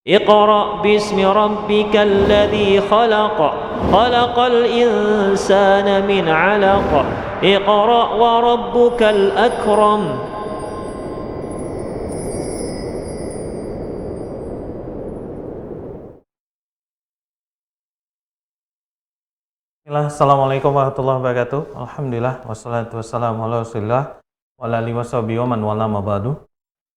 اقرأ باسم ربك الذي خلق خلق الإنسان من علق اقرأ وربك الأكرم. Assalamualaikum warahmatullahi wabarakatuh. Alhamdulillah wassalatu wassalamu ala Rasulillah wa ala alihi washabihi wa man wala ma ba'du.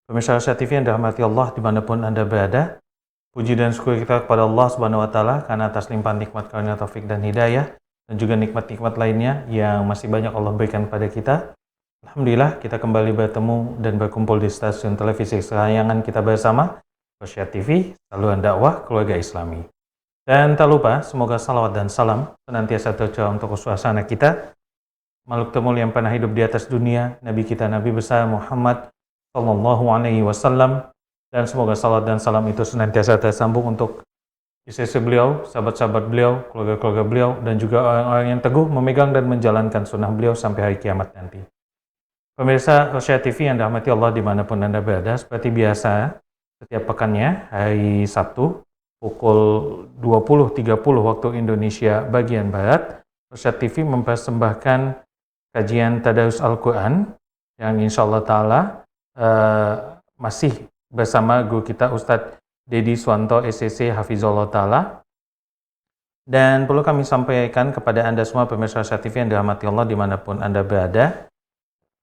Pemirsa Rasyad TV yang dirahmati Allah dimanapun Anda berada, puji dan syukur kita kepada Allah Subhanahu wa taala karena atas limpahan nikmat karunia taufik dan hidayah dan juga nikmat-nikmat lainnya yang masih banyak Allah berikan kepada kita. Alhamdulillah kita kembali bertemu dan berkumpul di stasiun televisi kesayangan kita bersama, Rasyad TV, saluran dakwah keluarga Islami. Dan tak lupa, semoga salawat dan salam senantiasa tercurah untuk suasana kita, makhluk termulia yang pernah hidup di atas dunia, Nabi kita, Nabi besar Muhammad Sallallahu Alaihi Wasallam, dan semoga salawat dan salam itu senantiasa tersambung untuk istri beliau, sahabat-sahabat beliau, keluarga-keluarga beliau, dan juga orang-orang yang teguh memegang dan menjalankan sunnah beliau sampai hari kiamat nanti. Pemirsa Rasyad TV yang dirahmati Allah dimanapun Anda berada, seperti biasa, setiap pekannya, hari Sabtu, pukul 20.30 waktu Indonesia bagian Barat, Rasyad TV mempersembahkan kajian Tadarus Al-Quran yang insya Allah Ta'ala masih bersama guru kita Ustadz Dedi Suwanto SCC Hafizullah Ta'ala. Dan perlu kami sampaikan kepada Anda semua pemirsa Rasyad TV yang dirahmati Allah dimanapun Anda berada,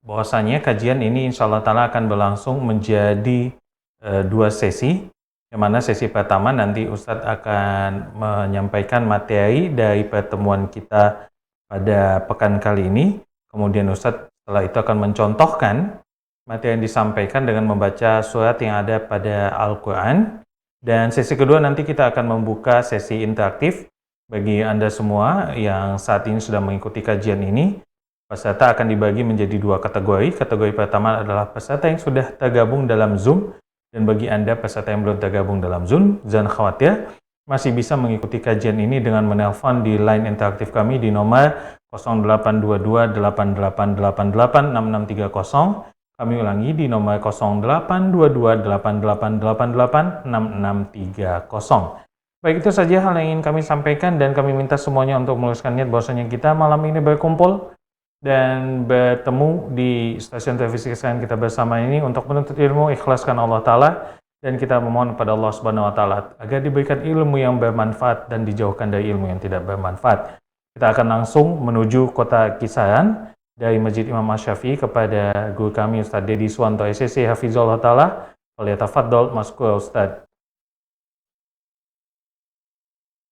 bahwasanya kajian ini insya Allah Ta'ala akan berlangsung menjadi 2 sesi. Yang mana sesi pertama nanti Ustadz akan menyampaikan materi dari pertemuan kita pada pekan kali ini. Kemudian Ustadz setelah itu akan mencontohkan materi yang disampaikan dengan membaca surat yang ada pada Al-Quran. Dan sesi kedua nanti kita akan membuka sesi interaktif bagi Anda semua yang saat ini sudah mengikuti kajian ini. Peserta akan dibagi menjadi 2 kategori. Kategori pertama adalah peserta yang sudah tergabung dalam Zoom. Dan bagi Anda peserta yang belum tergabung dalam Zoom, jangan khawatir, masih bisa mengikuti kajian ini dengan menelpon di line interaktif kami di nomor 082288886630. Kami ulangi di nomor 082288886630. Baik, itu saja hal yang ingin kami sampaikan dan kami minta semuanya untuk meluruskan niat bahwasanya kita malam ini berkumpul dan bertemu di stasiun televisi kesayangan kita bersama ini untuk menuntut ilmu, ikhlaskan Allah Ta'ala, dan kita memohon kepada Allah Subhanahu Wa Ta'ala agar diberikan ilmu yang bermanfaat dan dijauhkan dari ilmu yang tidak bermanfaat. Kita akan langsung menuju kota Kisaran dari Masjid Imam Asy-Syafi'i kepada guru kami Ustadz Dedi Suwanto SCC Hafizullah Ta'ala. Falyatafaddal maskur Ustadz.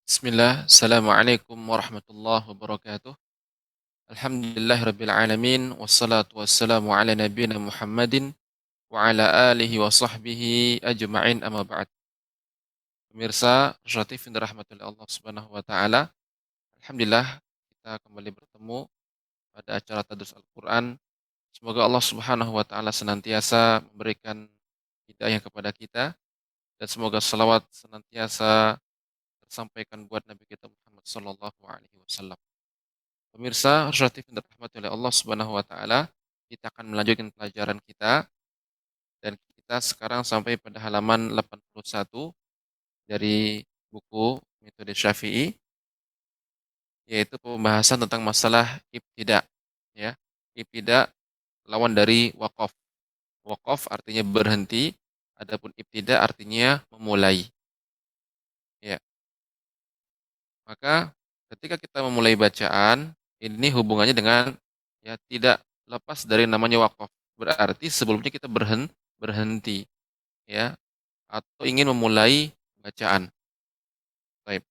Bismillah, Assalamualaikum warahmatullahi wabarakatuh. Alhamdulillahirabbil alamin, wassalatu wassalamu ala nabiyyina Muhammadin wa ala alihi wa sahbihi ajma'in, amma ba'd. Pemirsa Rasyad TV yang dirahmati Allah Subhanahu wa taala, alhamdulillah kita kembali bertemu pada acara Tadarus Al-Qur'an. Semoga Allah Subhanahu wa taala senantiasa memberikan hidayah kepada kita dan semoga salawat senantiasa tersampaikan buat Nabi kita Muhammad sallallahu alaihi wasallam. Pemirsa Rasyad TV yang dirahmati oleh Allah Subhanahu wa taala, kita akan melanjutkan pelajaran kita dan kita sekarang sampai pada halaman 81 dari buku Metode Syafi'i, yaitu pembahasan tentang masalah ibtida, ya. Ibtida lawan dari waqaf. Waqaf artinya berhenti, adapun ibtida artinya memulai. Ya. Maka ketika kita memulai bacaan, ini hubungannya dengan ya tidak lepas dari namanya wakaf. Berarti sebelumnya kita berhenti ya atau ingin memulai bacaan. Baik.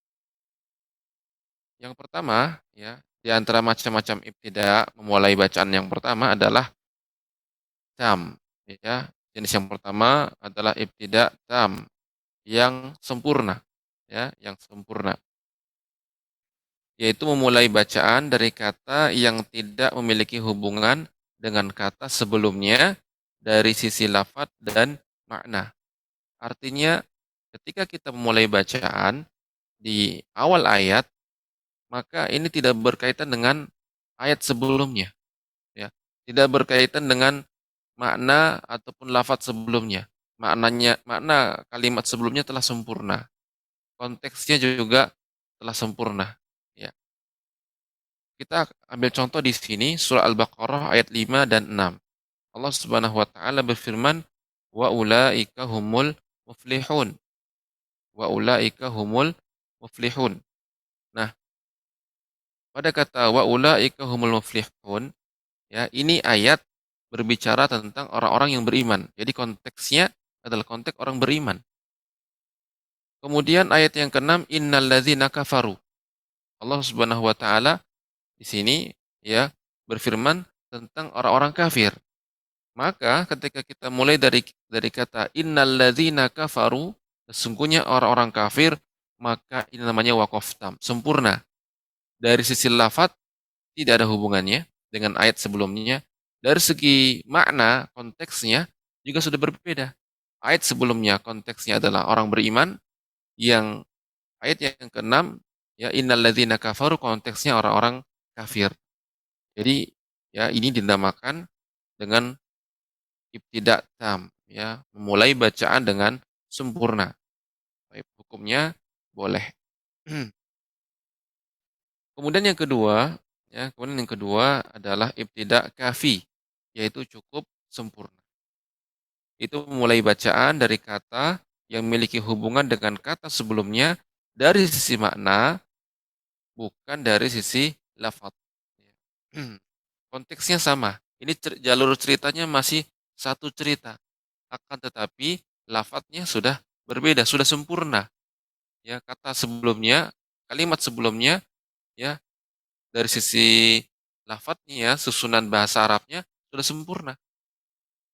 Yang pertama ya, di antara macam-macam ibtida memulai bacaan yang pertama adalah tam ya. Jenis yang pertama adalah ibtida tam yang sempurna ya, yang sempurna. Yaitu memulai bacaan dari kata yang tidak memiliki hubungan dengan kata sebelumnya dari sisi lafadz dan makna. Artinya ketika kita memulai bacaan di awal ayat, maka ini tidak berkaitan dengan ayat sebelumnya, ya. Tidak berkaitan dengan makna ataupun lafadz sebelumnya. makna kalimat sebelumnya telah sempurna. Konteksnya juga telah sempurna. Ya. Kita ambil contoh di sini surah Al-Baqarah ayat 5 dan 6. Allah Subhanahu wa taala berfirman, "Wa ulaika humul muflihun." Wa ulaika humul muflihun. Nah, pada kata wa ulaika humul muflihun, ya, ini ayat berbicara tentang orang-orang yang beriman. Jadi konteksnya adalah konteks orang beriman. Kemudian ayat yang keenam, innal ladzina kafaru. Allah Subhanahu wa taala di sini ya berfirman tentang orang-orang kafir. Maka ketika kita mulai dari kata innal ladzina kafaru, sesungguhnya orang-orang kafir, maka ini namanya waqaf tam, sempurna. Dari sisi lafaz tidak ada hubungannya dengan ayat sebelumnya. Dari segi makna, konteksnya juga sudah berbeda. Ayat sebelumnya konteksnya adalah orang beriman, yang ayat yang keenam ya innal ladzina kafaru konteksnya orang-orang kafir. Jadi ya ini dinamakan dengan ibtida tam, ya, memulai bacaan dengan sempurna. Baik, hukumnya boleh. Kemudian yang kedua adalah ibtida kafi, yaitu cukup sempurna. Itu memulai bacaan dari kata yang memiliki hubungan dengan kata sebelumnya dari sisi makna, bukan dari sisi lafaz. Konteksnya sama. Ini jalur ceritanya masih satu cerita. Akan tetapi lafadznya sudah berbeda, sudah sempurna. Ya, kata sebelumnya, kalimat sebelumnya ya dari sisi lafadznya ya, susunan bahasa Arabnya sudah sempurna.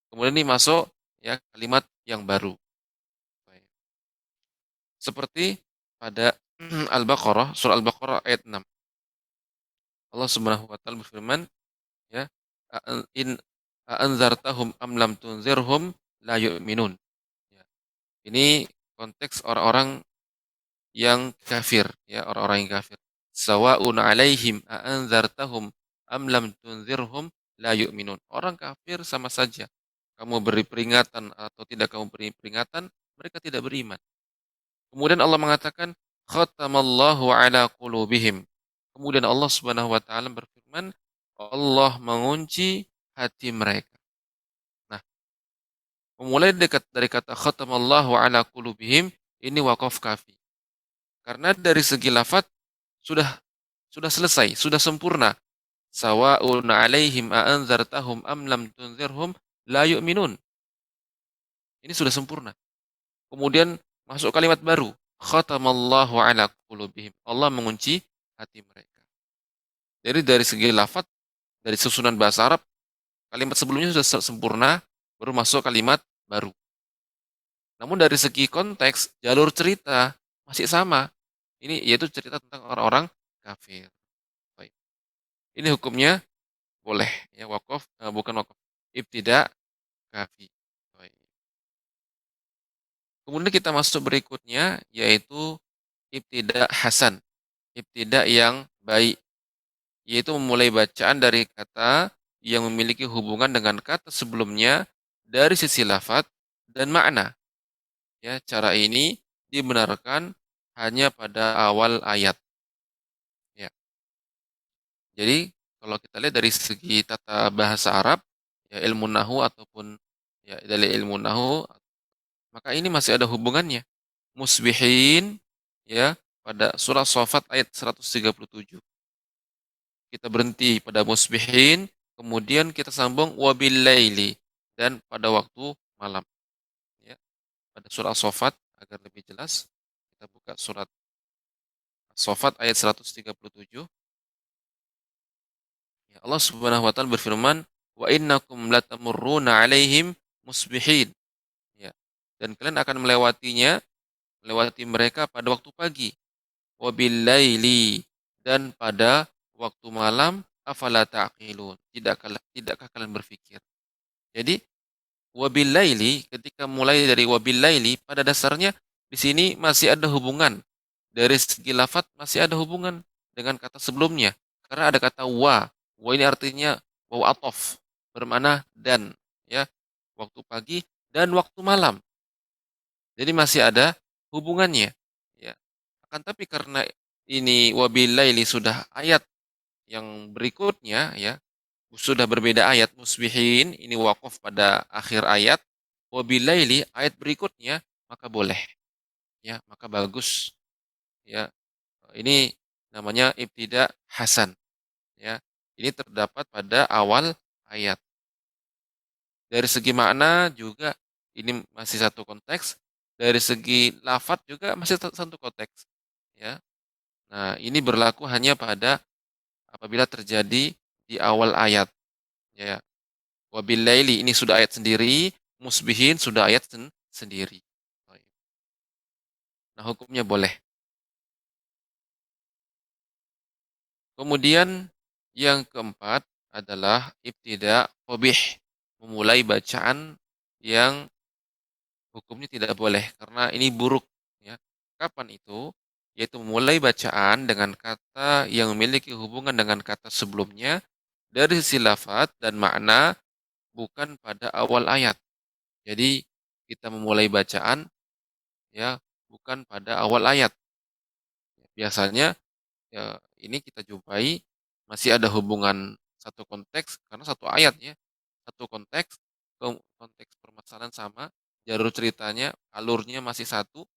Kemudian ini masuk ya kalimat yang baru. Seperti pada Al-Baqarah, surah Al-Baqarah ayat 6. Allah Subhanahu wa taala berfirman, ya, in anzartahum am lam tunzirhum la yu'minun. Ya. Ini konteks orang-orang yang kafir, ya, orang-orang yang kafir. Sawa'un 'alaihim a anzartahum am lam tunzirhum la yu'minun. Orang kafir sama saja. Kamu beri peringatan atau tidak kamu beri peringatan, mereka tidak beriman. Kemudian Allah mengatakan, khatamallahu ala qulubihim. Kemudian Allah Subhanahu wa taala berfirman, Allah mengunci hati mereka. Nah, memulai dekat dari kata khatamallahu ala qulubihim ini waqaf kafi. Karena dari segi lafaz sudah selesai, sudah sempurna. Sawa'un 'alaihim a anzartahum am lam tunzirhum la yu'minun. Ini sudah sempurna. Kemudian masuk kalimat baru, khatamallahu ala qulubihim. Allah mengunci hati mereka. Jadi dari segi lafaz, dari susunan bahasa Arab, kalimat sebelumnya sudah sempurna, baru masuk kalimat baru. Namun dari segi konteks, jalur cerita masih sama. Ini yaitu cerita tentang orang-orang kafir. Baik. Ini hukumnya boleh ya wakaf, bukan wakaf, ibtida kafi. Baik. Kemudian kita masuk berikutnya yaitu ibtida hasan. Ibtida yang baik, yaitu memulai bacaan dari kata yang memiliki hubungan dengan kata sebelumnya dari sisi lafaz dan makna. Ya, cara ini dibenarkan hanya pada awal ayat. Ya. Jadi kalau kita lihat dari segi tata bahasa Arab, ya ilmu nahu ataupun ya dari ilmu nahu, maka ini masih ada hubungannya. Musbihin ya pada surah Shafat ayat 137. Kita berhenti pada musbihin, kemudian kita sambung wabil laili dan pada waktu malam. Ya, pada surah Shafat agar lebih jelas kita buka surat Shafat ayat 137. Ya, Allah Subhanahu wa taala berfirman, "Wa innakum latamurruna 'alaihim musbihin." Ya. Dan kalian akan melewati mereka pada waktu pagi. Wabil laili dan pada waktu malam, afala ta'qilun. Tidakkah kalian berpikir? Jadi wabil laili, ketika mulai dari wabil laili, pada dasarnya di sini masih ada hubungan. Dari segi lafaz masih ada hubungan dengan kata sebelumnya. Karena ada kata wa. Wa ini artinya waw atof, bermakna dan, ya. Waktu pagi dan waktu malam. Jadi masih ada hubungannya. Ya. Akan tapi karena ini wabillaili sudah ayat yang berikutnya ya, sudah berbeda ayat. Musbihin ini wakaf pada akhir ayat, wabillaili ayat berikutnya, maka boleh ya, maka bagus ya. Ini namanya ibtida hasan ya. Ini terdapat pada awal ayat. Dari segi makna juga ini masih satu konteks, dari segi lafadz juga masih satu konteks ya. Nah, ini berlaku hanya pada apabila terjadi di awal ayat ya. Wabillaili ini sudah ayat sendiri, musbihin sudah ayat sendiri. Nah, hukumnya boleh. Kemudian yang keempat adalah ibtida qabih, memulai bacaan yang hukumnya tidak boleh karena ini buruk ya. Kapan itu? Yaitu memulai bacaan dengan kata yang memiliki hubungan dengan kata sebelumnya dari sisi lafadz dan makna bukan pada awal ayat. Jadi kita memulai bacaan ya bukan pada awal ayat. Biasanya ya ini kita jumpai masih ada hubungan satu konteks karena satu ayat ya. Satu konteks, konteks permasalahan sama, jalur ceritanya, alurnya masih satu.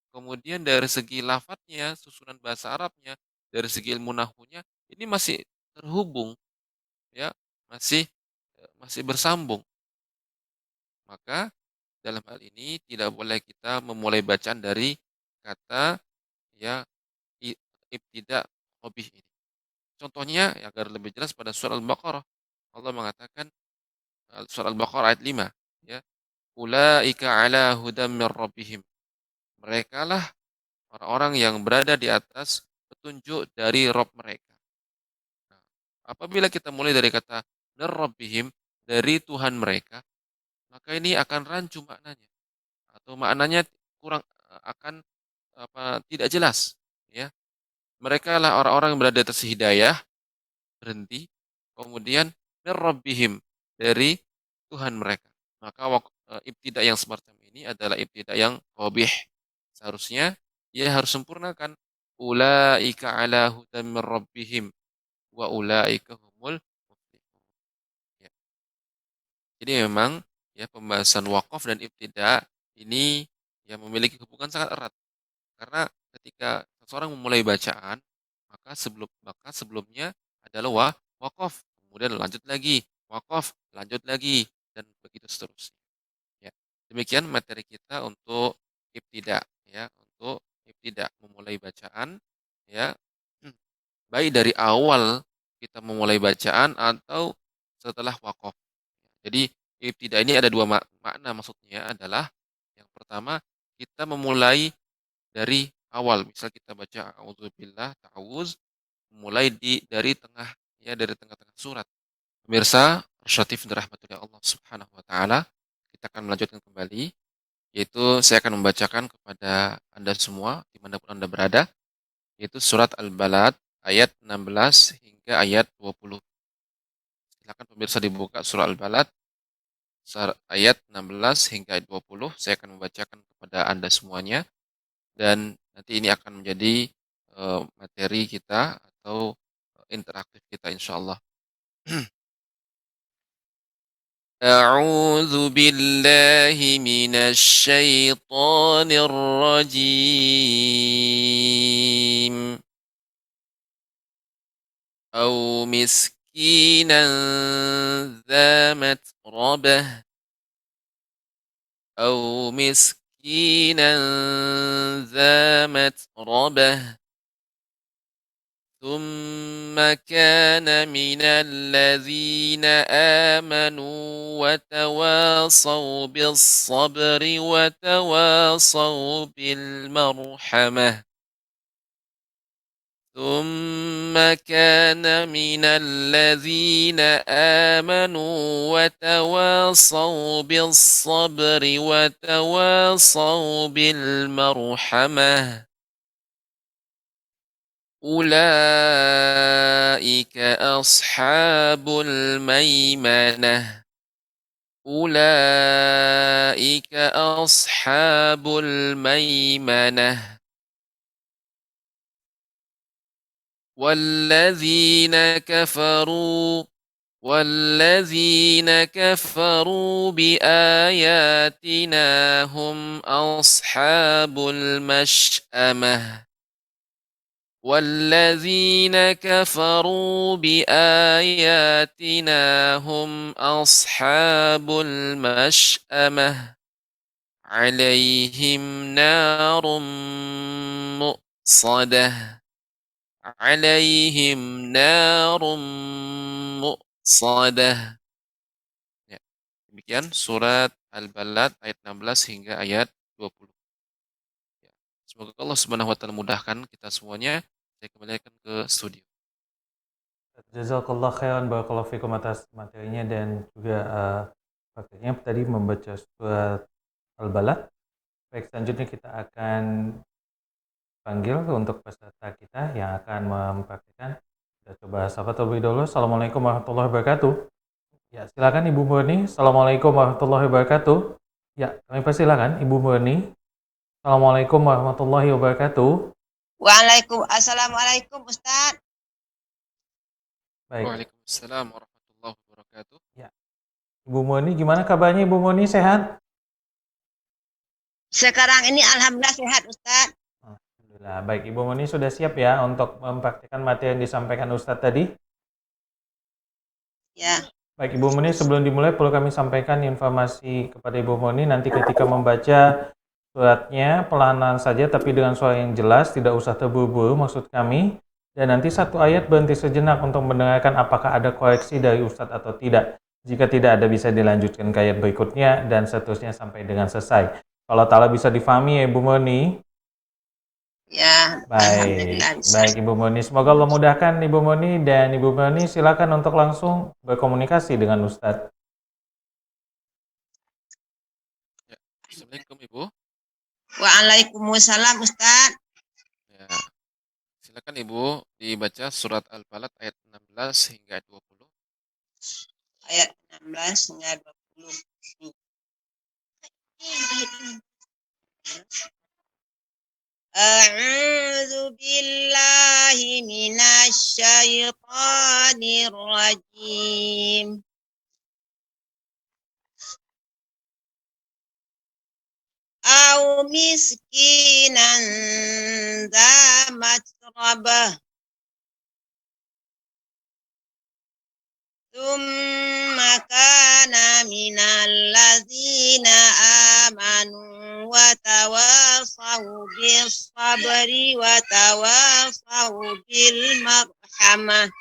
Kemudian dari segi lafadznya, susunan bahasa Arabnya, dari segi ilmu nahwunya, ini masih terhubung ya, masih masih bersambung. Maka dalam hal ini tidak boleh kita memulai bacaan dari kata ya ibtida qabih ini. Contohnya ya, agar lebih jelas pada surah Al-Baqarah. Allah mengatakan surah Al-Baqarah ayat 5 ya. Ulaika ala hudam mir rabbihim. Mereka lah orang-orang yang berada di atas petunjuk dari Rabb mereka. Nah, apabila kita mulai dari kata mir rabbihim, dari Tuhan mereka, maka ini akan rancu maknanya atau maknanya kurang akan tidak jelas ya. Mereka lah orang-orang yang berada di atas hidayah, berhenti, kemudian mir rabbihim, dari Tuhan mereka. Maka ibtidak yang semacam ini adalah ibtidak yang qabih. Seharusnya ia harus sempurnakan ulaika ala hudan min rabbihim wa ulaika humul muflihun. Ya. Jadi memang ya pembahasan wakaf dan ibtidak ini yang memiliki hubungan sangat erat. Karena ketika seseorang memulai bacaan, maka sebelumnya adalah wakaf, kemudian lanjut lagi, wakaf, lanjut lagi, dan begitu seterusnya. Ya. Demikian materi kita untuk ibtidak ya, untuk ibtidak memulai bacaan ya. Baik dari awal kita memulai bacaan atau setelah wakaf. Jadi ibtidak ini ada dua makna, maksudnya adalah yang pertama kita memulai dari awal. Misal kita baca auzubillah, ta'awuz, mulai dari tengah ya, dari tengah-tengah surat. Pemirsa, Rasyatif dirahmati Allah Subhanahu wa taala, kita akan melanjutkan kembali, yaitu saya akan membacakan kepada Anda semua dimanapun Anda berada, yaitu surat Al-Balad ayat 16 hingga ayat 20. Silakan pemirsa dibuka surah Al-Balad ayat 16 hingga ayat 20. Saya akan membacakan kepada Anda semuanya dan nanti ini akan menjadi materi kita atau interaktif kita insyaallah. أعوذ بالله من الشيطان الرجيم أو مسكينا ذا متربة أو مسكينا ذا متربة ثم كان من الذين آمنوا وتواصوا بالصبر وتواصوا بالمرحمة ثم كان من الذين آمنوا وتواصوا بالصبر وتواصوا بالمرحمة أولئك أصحاب الميمنة أولئك أصحاب الميمنة والذين كفروا والذين كفروا بآياتنا هم أصحاب المشأمة والذين كفروا بآياتنا هم أصحاب المشأمة عليهم نار مؤصدة عليهم نار مؤصدة. Ya, demikian surat Al-Balad ayat 16 hingga ayat 20. Ya, semoga Allah Subhanahu wa taala mudahkan kita semuanya. Saya kembalikan ke studio. Jazakallah khairan barakallahu fikum atas materinya dan juga prakteknya tadi membaca surat Al-Balad. Baik, selanjutnya kita akan panggil untuk peserta kita yang akan mempraktikkan. Kita coba sapa terlebih dahulu. Assalamualaikum warahmatullahi wabarakatuh. Ya, silakan Ibu Murni. Assalamualaikum warahmatullahi wabarakatuh. Ya, kami persilakan Ibu Murni. Assalamualaikum warahmatullahi wabarakatuh. Assalamualaikum Ustaz. Baik. Waalaikumsalam warahmatullahi wabarakatuh. Ya. Ibu Murni, gimana kabarnya Ibu Murni, sehat? Sekarang ini alhamdulillah sehat Ustaz. Alhamdulillah. Baik, Ibu Murni sudah siap ya untuk mempraktikkan materi yang disampaikan Ustadz tadi? Ya. Baik, Ibu Murni, sebelum dimulai perlu kami sampaikan informasi kepada Ibu Murni nanti ketika membaca suratnya pelan-pelan saja tapi dengan suara yang jelas, tidak usah terburu-buru maksud kami. Dan nanti satu ayat berhenti sejenak untuk mendengarkan apakah ada koreksi dari Ustadz atau tidak. Jika tidak ada bisa dilanjutkan ke ayat berikutnya dan seterusnya sampai dengan selesai. Kalau ta'ala bisa difahami ya Ibu Murni. Ya, baik Ibu Murni. Semoga Allah mudahkan Ibu Murni dan Ibu Murni silakan untuk langsung berkomunikasi dengan Ustadz. Ya, Assalamualaikum Ibu. Waalaikumsalam Ustaz. Ya, silakan Ibu dibaca surat Al-Balad ayat 16 hingga 20. Ayat 16 hingga 20. A'udzu billahi minasy syaithanir rajim. Au miskinan dza matrabah. Tsumma kana minal ladzina amanu wa tawasaw bis sabri wa tawasaw bil marhamah.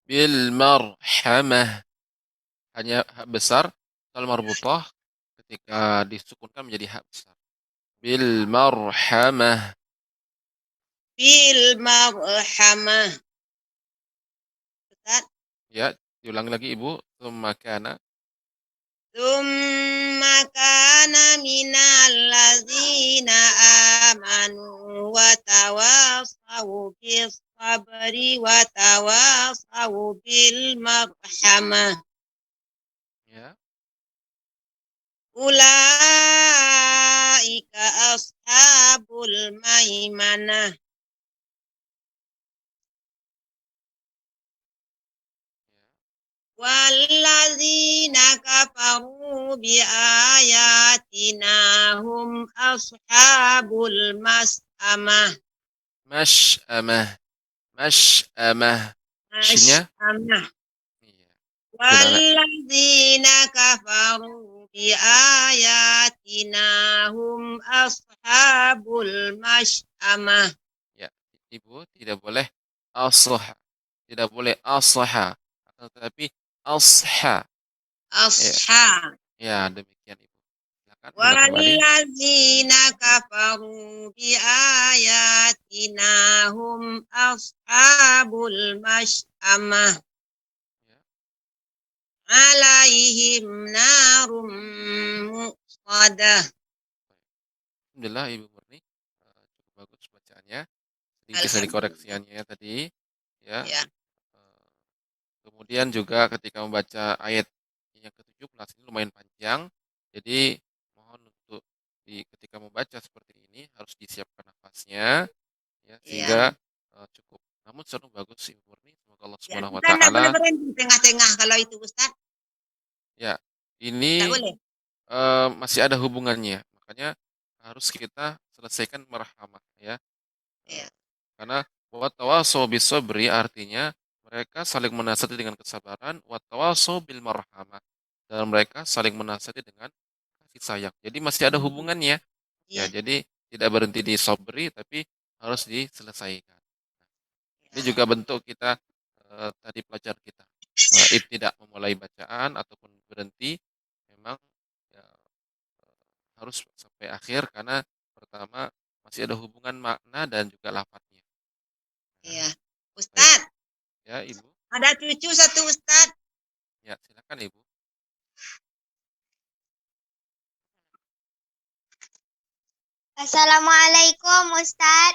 Bil marhamah. Hanya hak besar kalau marbutah ketika disukunkan menjadi hak besar. Bil marhamah. Bil marhamah. Ustaz? Ya, diulang lagi Ibu. Tsumma kana minal ladzina amanu wa tawasaw bis sabri wa tawasaw bil marhamah. ya. Ulaika ashabul maimanah. Walladzina kafaru biayatina hum ashabul mas'amah. Mas'amah. Mas'amah. Shinnya? Mas'amah. Iya. Walladzina kafaru biayatina hum ashabul mas'amah. Ya, Ibu tidak boleh asah. Tidak boleh asaha. Tetapi asha. Asha. Ya, demikian Ibu. Silakan kembali. Walladzina kafaru biayatina hum ashabul mas'amah. Ya. Alaihim narum muqadah. Alhamdulillah Ibu Murni cukup bagus bacaannya. Sedikit dari koreksiannya tadi. Ya. Ya. Kemudian juga ketika membaca ayat yang 17 ini lumayan panjang. Jadi mohon untuk ketika membaca seperti ini harus disiapkan nafasnya ya Iya. sehingga cukup. Namun seru bagus Ibu Murni. Semoga Allah Ya, Subhanahu wa kita enggak boleh taala berhenti tengah-tengah kalau itu Ustaz. ya Enggak ini boleh. masih ada hubungannya. Makanya harus kita selesaikan marhamah ya. Iya. Eh, karena watawasau bisabri artinya mereka saling menasihati dengan kesabaran, watawasau bil marhamah dan mereka saling menasihati dengan kasih sayang. Jadi masih ada hubungannya. Ya, Iya. jadi tidak berhenti di sabri tapi harus diselesaikan. Ini Iya. juga bentuk kita tadi pelajar kita. Tidak memulai bacaan ataupun berhenti memang ya, harus sampai akhir karena pertama masih ada hubungan makna dan juga lafadznya. Ya, Iya. baik. Ustaz, Ya, Ibu. ada cucu satu Ustaz. Ya, silakan Ibu. Assalamualaikum Ustaz.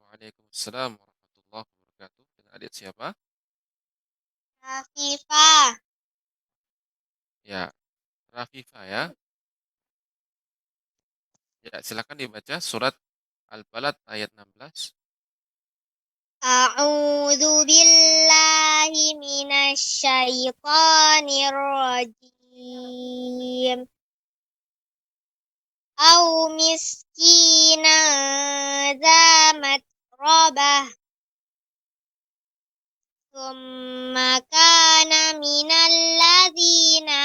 Waalaikumsalam warahmatullahi wabarakatuh. Dengan adik siapa? Rafifah. Ya, Rafifa ya. Ya, silakan dibaca surat Al-Balad ayat 16. A'udzu billahi minasy syaithanir rajim. Au miskina dza matrabah. Tsumma kana minal ladzina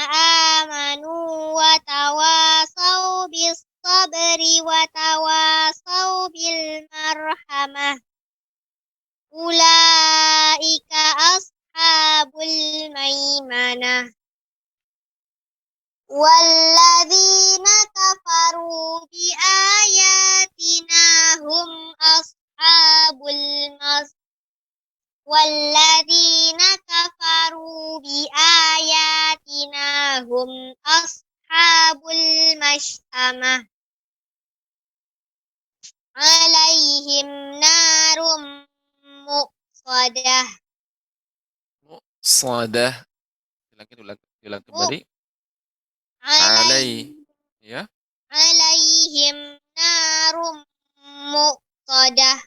amanu wa tawasau bis sabri wa tawasau bil marhamah. Ulaika ashabul maimanah. Walladzina kafaru bi ayatina hum ashabul mas Walladzina kafaru bi ayatina hum ashabul mash'amah. Alaihim narum muqsadah. Muqsadah. Diulang kembali. Alai. Ya. Alaihim narum muqsadah.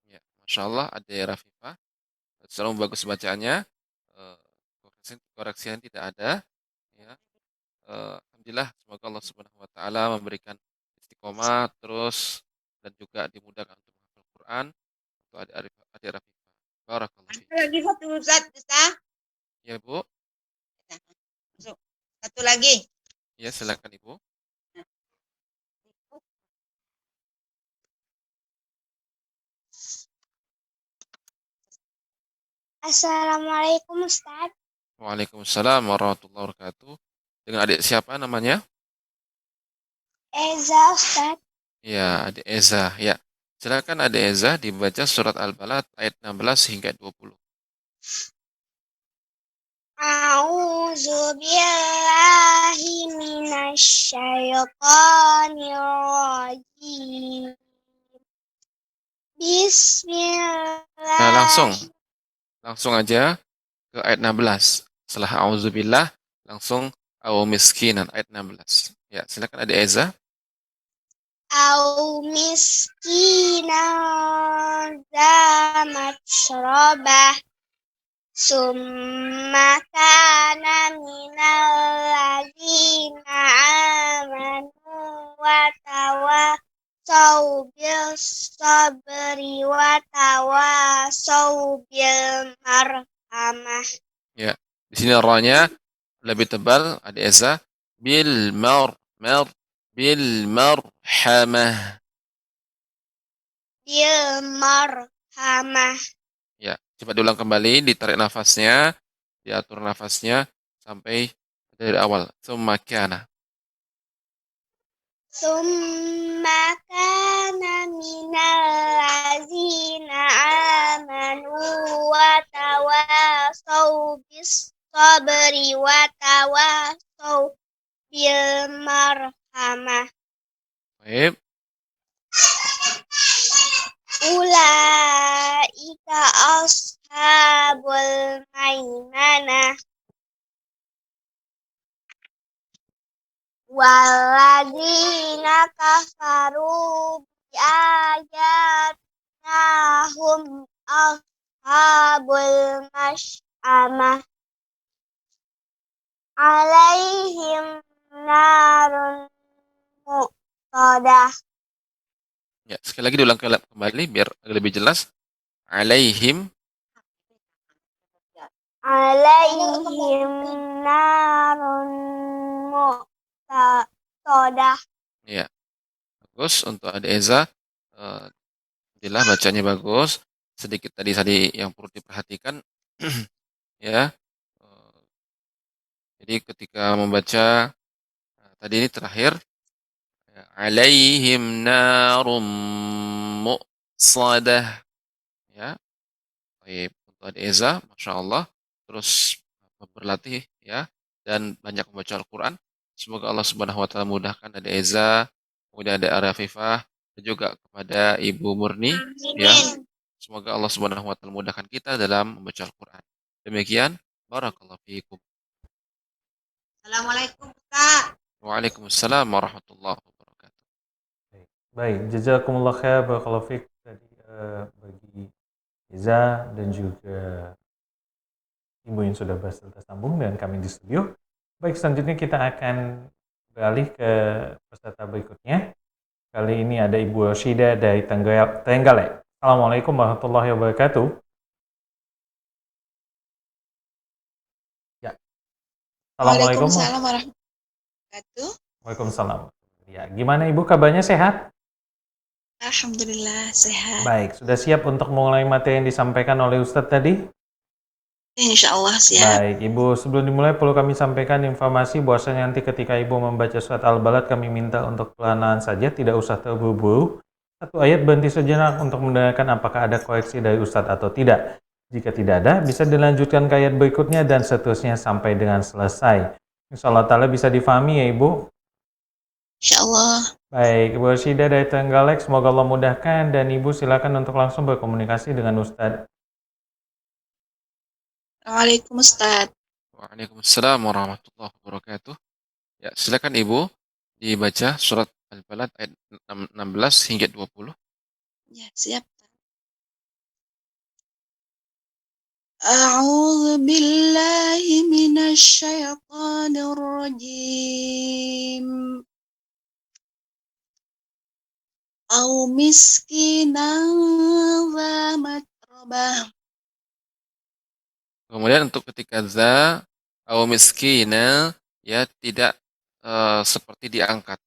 Ya, Masya Allah, adik Rafifa. Selalu bagus bacaannya. Koreksinya tidak ada. Ya. Alhamdulillah, semoga Allah Subhanahu wa taala memberikan istiqomah terus dan juga dimudahkan untuk menghafal Quran untuk adik Rafifa. Barakallahu fiik. Ada lagi satu Ustaz. Ya, Bu. Masuk. Satu lagi. Ya, silakan Ibu. Assalamualaikum Ustaz. Waalaikumsalam warahmatullahi wabarakatuh. Dengan adik siapa namanya? Eza Ustaz. Ya, adik Eza. Ya. Silakan adik Eza dibaca surat Al-Balad ayat 16 hingga 20. A'udzu billahi minasy syaithanir rajim. Bismillah. Langsung aja ke ayat 16. Setelah auzubillah langsung au miskinan ayat 16. Ya, silakan adik Eza. Au miskinan za matrabah. Summa kana minal ladzina amanu wa tawasau bis sabri wa tawasau bil marhamah. Ya, di sini ra-nya lebih tebal adik Eza. Bil marhamah. Bil marhamah. Ya, coba diulang kembali, ditarik nafasnya, diatur nafasnya sampai dari awal. Summa kana. Summa kana minal ladzina amanu wa tawasau bis sabri wa tawasau bil marhamah. Baik. Ulaika ashabul maimanah. walladzina kafaru biayatina hum ashabul masy'amah alaihim narun muqtadah. Ya, sekali lagi diulang kembali biar agak lebih jelas. Alaihim. Alaihim narun muqtadah. Ya, bagus untuk Ade Eza. Alhamdulillah bacanya bagus. Sedikit tadi yang perlu diperhatikan. Ya. Jadi ketika membaca tadi ini terakhir ya, alaihim narum muqsadah. Ya. Baik, untuk Ade Eza, Masya Allah, terus berlatih ya, dan banyak membaca Al-Quran. Semoga Allah Subhanahu Wa Taala mudahkan Ade Eza, kemudian Ade Arafifah, dan juga kepada Ibu Murni, ya. Amin. Semoga Allah Subhanahu Wa Taala mudahkan kita dalam membaca Al-Quran. Demikian, barakallahu fiikum. Assalamualaikum Ustaz. Waalaikumsalam warahmatullahi wabarakatuh. Baik, jazakumullah khair, barakallahu fiik tadi bagi Iza dan juga Ibu yang sudah tersambung dengan kami di studio. Baik, selanjutnya kita akan beralih ke peserta berikutnya. Kali ini ada Ibu Roshida dari Trenggalek. Assalamualaikum warahmatullahi wabarakatuh. Ya. Assalamualaikum. Waalaikumsalam warahmatullahi wabarakatuh. Waalaikumsalam. Ya, gimana Ibu kabarnya, sehat? Alhamdulillah sehat. Baik, sudah siap untuk mulai materi yang disampaikan oleh Ustadz tadi? Insya Allah siap. Baik, Ibu, sebelum dimulai perlu kami sampaikan informasi bahwasanya nanti ketika Ibu membaca surat Al-Balad kami minta untuk perlahan saja, tidak usah terburu-buru. Satu ayat berhenti sejenak untuk mendengarkan apakah ada koreksi dari Ustadz atau tidak. Jika tidak ada, bisa dilanjutkan ke ayat berikutnya dan seterusnya sampai dengan selesai. Insya Allah Ta'ala bisa difahami ya Ibu? Insya Allah. Baik, Ibu Roshida dari Trenggalek, semoga Allah mudahkan dan Ibu silakan untuk langsung berkomunikasi dengan Ustadz. Waalaikumsalam. Waalaikumsalam warahmatullahi wabarakatuh. Ya, silakan Ibu dibaca surat Al-Balad ayat 16 hingga 20. Ya, siap. A'udzu billahi minasy syaithanir rajim. Au miskinan dza matrabah. Kemudian untuk ketika za atau miskina ya tidak seperti diangkat.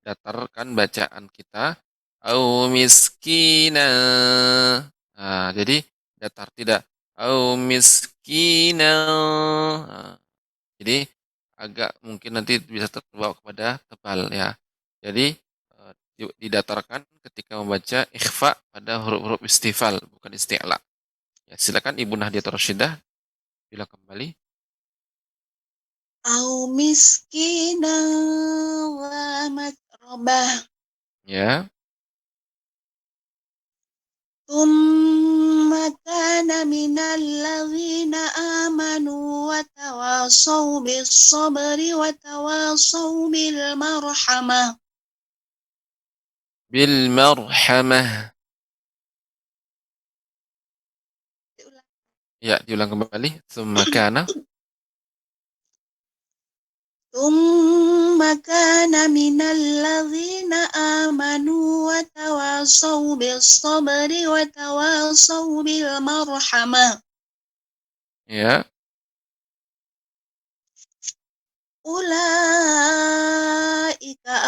Datarkan bacaan kita au miskina. Nah, jadi datar tidak au miskina. Nah, jadi agak mungkin nanti bisa terbawa kepada tebal ya. Jadi didatarkan ketika membaca ikhfa pada huruf-huruf istifal bukan isti'la. Ya, silakan Ibu Nahdiyatul Rasyidah bila kembali. Au miskinan dza matrabah. Ya. Tsumma kana minal ladzina amanu wa tawasaw bis sabri wa tawasaw bil marhamah. Bil marhamah. Ya, diulang kembali. Tsumma kana. Tsumma kana minal ladzina amanu wa tawasaw bis sabri wa tawasaw bil marhamah. Ya. Ulaika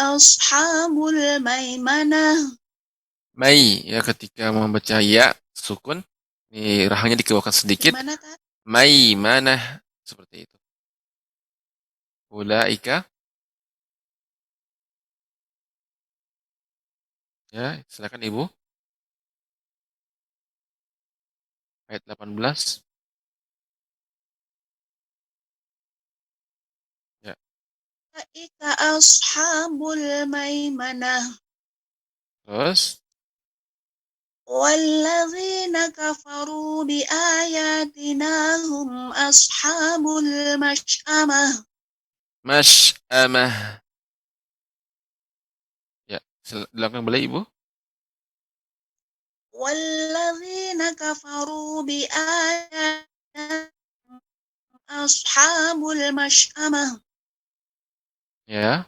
ashabul maimanah. Mai ya ketika membaca ya sukun ini rahangnya dikeluarkan sedikit. Gimana, Tat? Mai mana seperti itu. Ulaika. Ya, silakan Ibu. Ayat 18. Ya. Ulaika ashabul maimanah. Terus Walladzina kafaru biayatina hum ashabul masy'amah. masy'amah. Silakan kembali Ibu. Walladzina kafaru bi ayatina ashabul mash'amah Ya.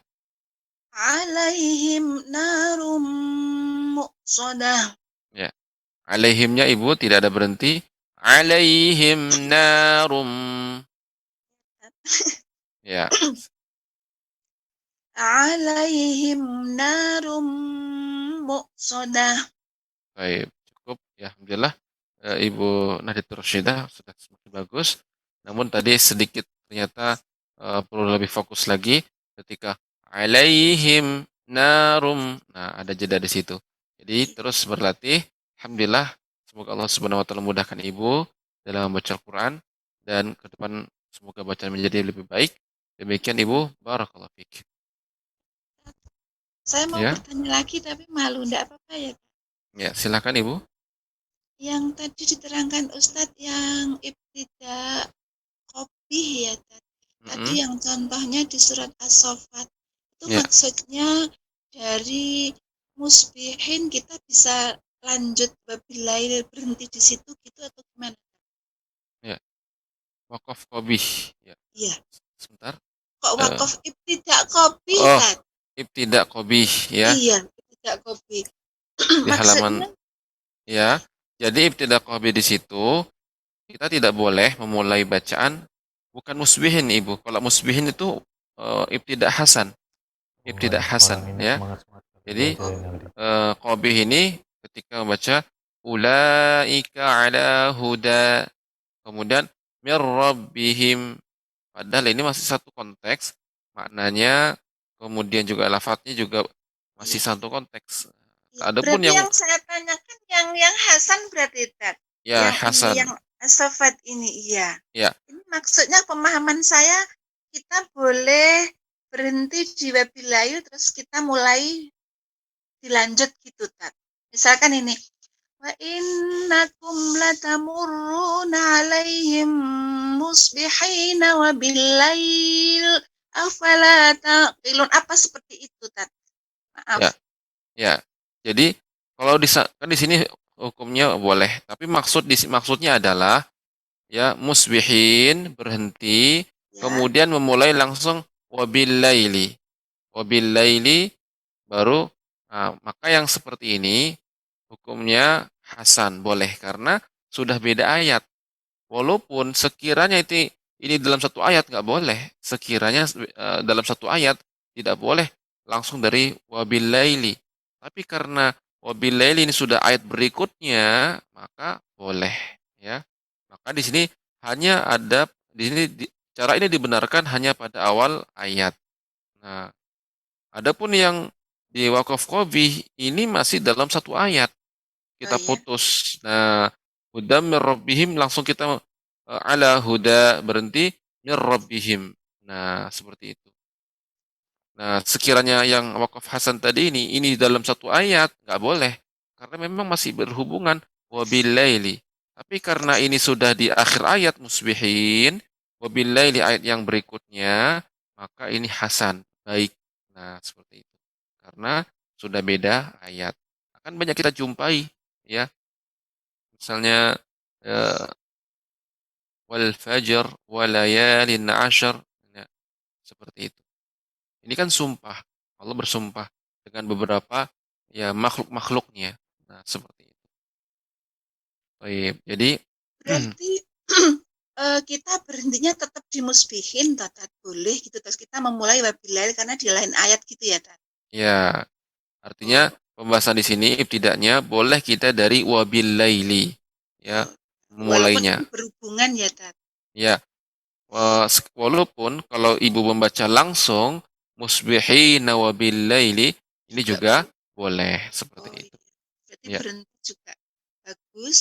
alaihim narum muqsadah. Ya. Alaihimnya Ibu tidak ada berhenti. Alaihim narum. Ya. Alaihim narum muqsadah. Baik, cukup ya alhamdulillah. Ibu Nahdiyatul Rasyidah sudah semakin bagus. Namun tadi sedikit ternyata perlu lebih fokus lagi ketika alaihim narum. Nah, ada jeda di situ. Jadi terus berlatih. Alhamdulillah, semoga Allah Subhanahu wa taala mudahkan Ibu dalam membaca Al-Qur'an dan ke depan semoga bacaan menjadi lebih baik. Demikian Ibu, barakallahu fiik. Saya mau Ya, bertanya lagi tapi malu, enggak apa-apa ya. ya silakan Ibu. Yang tadi diterangkan Ustadz yang ibtida kopih ya tadi Mm-mm. yang contohnya di surat As-Saffat itu Ya, maksudnya dari musbihin kita bisa lanjut babilail berhenti di situ gitu atau gimana? ya. Wakaf qabih. Ya, Iya, sebentar. kok Eh, wakaf ibtida kopih oh, Tad? ibtidak qabih ya Iya, ibtida kopih. di halaman Maksudnya ya. Jadi ibtidak qabih di situ kita tidak boleh memulai bacaan bukan musbihin Ibu. Kalau musbihin itu ibtidak hasan, ibtidak Semangat hasan malam ini, ya. semangat semangat Jadi belajar ini nanti. qabih ini ketika membaca ulaika ala huda kemudian mir rabbihim padahal ini masih satu konteks maknanya kemudian juga lafadznya juga masih iya. satu konteks. Iya, Adapun berarti yang yang saya tanyakan yang Hasan berarti Tad. ya Yang ini Hasan yang Sofat ini iya. ya Ini maksudnya pemahaman saya kita boleh berhenti di wabilayu terus kita mulai dilanjut gitu Tad. Misalkan ini wa innakum latamurruna alaihim musbihina wa billail afala taqilun apa seperti itu Tad. Maaf. ya ya. Jadi kalau kan di sini hukumnya boleh, tapi maksudnya adalah ya musbihin berhenti Ya. kemudian memulai langsung wabillaili baru maka yang seperti ini hukumnya hasan boleh karena sudah beda ayat. Walaupun sekiranya ini dalam satu ayat nggak boleh, sekiranya dalam satu ayat tidak boleh langsung dari wabillaili. Tapi karena wabillaili ini sudah ayat berikutnya, maka boleh ya. Maka di sini hanya ada di sini cara ini dibenarkan hanya pada awal ayat. Nah, adapun yang di wakaf qabih ini masih dalam satu ayat Oh kita ya. putus. Nah, huda mir rabbihim langsung kita ala huda berhenti mir rabbihim. Nah, seperti itu. Nah, sekiranya yang wakaf hasan tadi ini dalam satu ayat nggak boleh karena memang masih berhubungan wabillaili. Tapi karena ini sudah di akhir ayat musbihin wabillaili ayat yang berikutnya, maka ini hasan, baik. Nah, seperti itu. Karena sudah beda ayat. Akan banyak kita jumpai ya. Misalnya eh, wal fajr walayalin ashar. Ya, seperti itu. Ini kan sumpah. Allah bersumpah dengan beberapa ya makhluk-makhluknya. Nah, seperti itu. Baik. Jadi Berarti kita berhentinya tetap di musbihin, Tat, boleh gitu. Terus kita memulai wabillail karena di lain ayat gitu ya, Tat. ya artinya Oh, pembahasan di sini ibtidaknya boleh kita dari wabil laili ya oh. Walaupun ini mulainya. berhubungan ya, Tat. Ya, walaupun kalau ibu membaca langsung musbihina wabil laili ini Juga juga boleh. boleh Oh seperti itu. iya. Berarti Ya. berhenti juga bagus.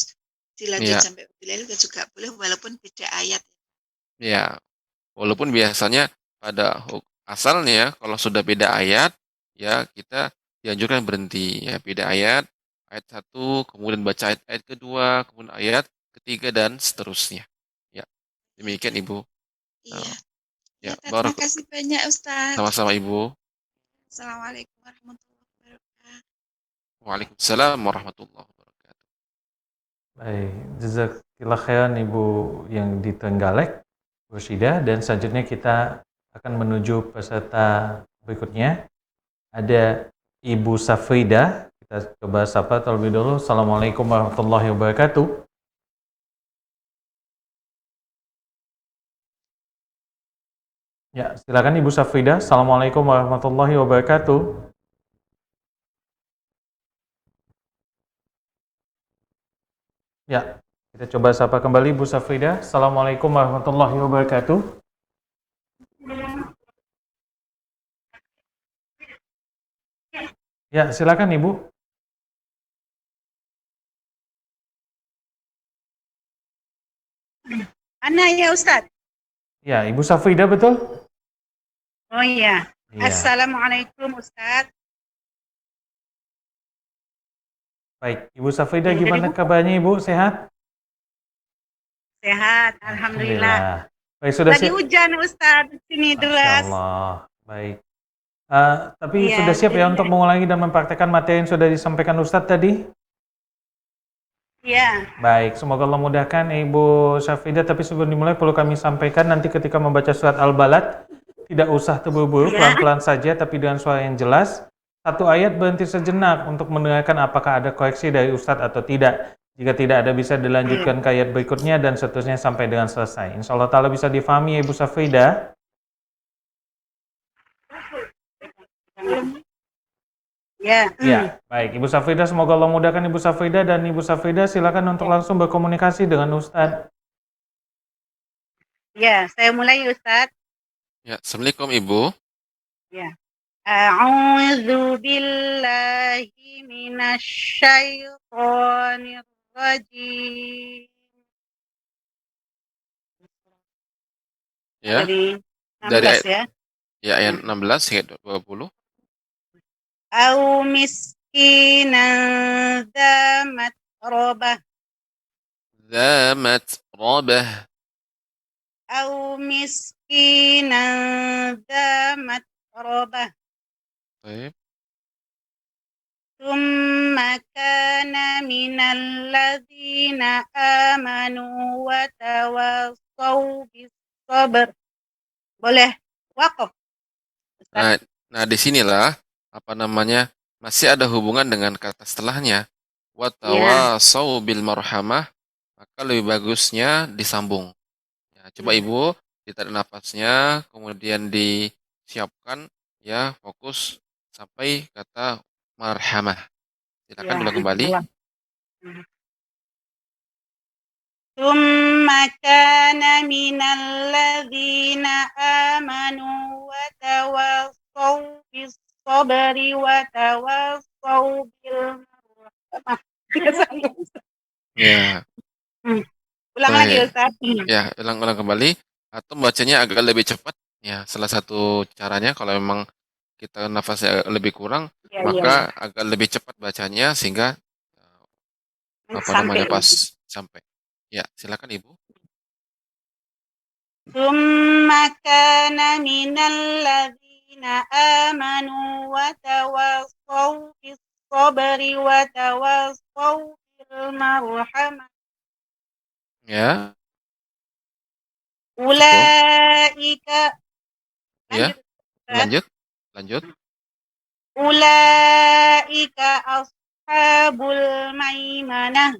Dilanjut Ya, sampai wabillail juga boleh walaupun beda ayat. ya. Walaupun biasanya pada asalnya kalau sudah beda ayat, ya kita dianjurkan berhenti. Ya, beda ayat, ayat satu, kemudian baca ayat kedua, kemudian ayat ketiga dan seterusnya. Ya, Iya, demikian Tat. Ibu. Iya. Nah, Ya, ya, Tat. Makasih banyak, Ustaz. sama-sama Ibu. Assalamualaikum warahmatullahi wabarakatuh. Waalaikumsalam warahmatullahi wabarakatuh. Baik, jazakillah khairan Ibu yang di Trenggalek, Bu Syida, dan selanjutnya kita akan menuju peserta berikutnya. Ada Ibu Safrida, kita coba sapa terlebih dahulu. Assalamualaikum warahmatullahi wabarakatuh. Ya, silakan Ibu Safrida. Assalamualaikum warahmatullahi wabarakatuh. Ya, kita coba sapa kembali Bu Safrida. Assalamualaikum warahmatullahi wabarakatuh. Ya, silakan Ibu. Ana ya Ustadz. Ya, Ibu Safrida betul? Oh iya. Iya. Assalamualaikum Ustadz. Baik, Ibu Safrida Jadi, gimana Bu? kabarnya Ibu? Sehat? Sehat, alhamdulillah. Baik, sudah Lagi siap? hujan Ustadz di sini Masya deras. Allah. Baik. Tapi Iya, sudah siap ya jadi- untuk mengulangi dan mempraktekkan materi yang sudah disampaikan Ustadz tadi? Iya. Baik, semoga Allah mudahkan Ibu Safrida. Tapi sebelum dimulai perlu kami sampaikan nanti ketika membaca surat Al-Balad, tidak usah terburu-buru, Iya. pelan-pelan saja tapi dengan suara yang jelas. Satu ayat berhenti sejenak untuk mendengarkan apakah ada koreksi dari Ustadz atau tidak. Jika tidak ada bisa dilanjutkan ke ayat berikutnya dan seterusnya sampai dengan selesai. Insya Allah ta'ala bisa difahami ya Ibu Safrida. Ya. Ya, baik. Ibu Safrida, semoga Allah mudahkan Ibu Safrida, dan Ibu Safrida silakan untuk langsung berkomunikasi dengan Ustadz. Ya, saya mulai Ustadz. Ya, Assalamualaikum Ibu. A'udzu billahi minasyaitonir rajim. Ya, Dari dari 16 ya. ya ayat 16 hingga 20. Au miskinan dza matrobah. Dzamat rabah. Au miskinan dza matrobah. Baik. Tsumma kana minal ladzina amanu wa tawassaw bis sabr. Boleh wakaf. Ustaz? Nah, disinilah masih ada hubungan dengan kata setelahnya. Wa tawassaw bil marhamah, maka lebih bagusnya disambung. Ya, coba Ibu ditarik nafasnya, kemudian disiapkan ya, fokus sampai kata marhamah. Silakan ulang kembali. Tsumma kana minal ladzina amanu wa tawassaw bis sabri wa tawassaw bil marhamah. Ya, Ulang baik. lagi Ustaz. Ya, ulang kembali atau membacanya agak lebih cepat. Ya, salah satu caranya kalau memang kita nafasnya agak lebih kurang, Ya, maka agak lebih cepat bacanya sehingga sampai. pas sampai. Ya, silakan Ibu. Tsumma kana minal ladzina amanu wa tawassaw bis sabri wa tawassaw bil marhamah. Ya, Ulaika ya, lanjut. Ulaika ashabul maimanah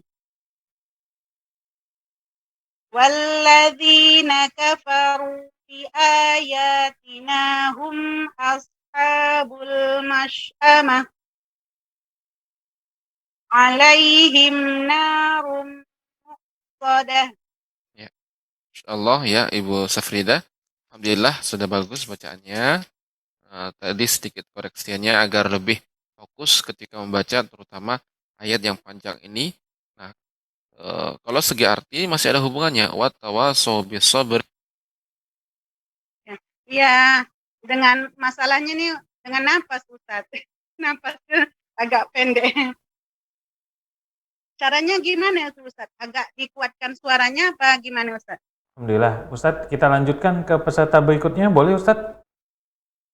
walladzina kafaru bi ayatina hum ashabul mash'amah alaihim narum muqsadah. Allah ya Ibu Safrida. Alhamdulillah sudah bagus bacaannya. Tadi sedikit koreksiannya agar lebih fokus ketika membaca terutama ayat yang panjang ini. Nah, kalau segi arti masih ada hubungannya. Wa tawassaw bis sabr. Ya, dengan masalahnya nih dengan nafas Ustaz. Nafasnya agak pendek. Caranya gimana Ustaz? Agak dikuatkan suaranya apa gimana Ustaz? Alhamdulillah. Ustadz, kita lanjutkan ke peserta berikutnya. Boleh Ustadz?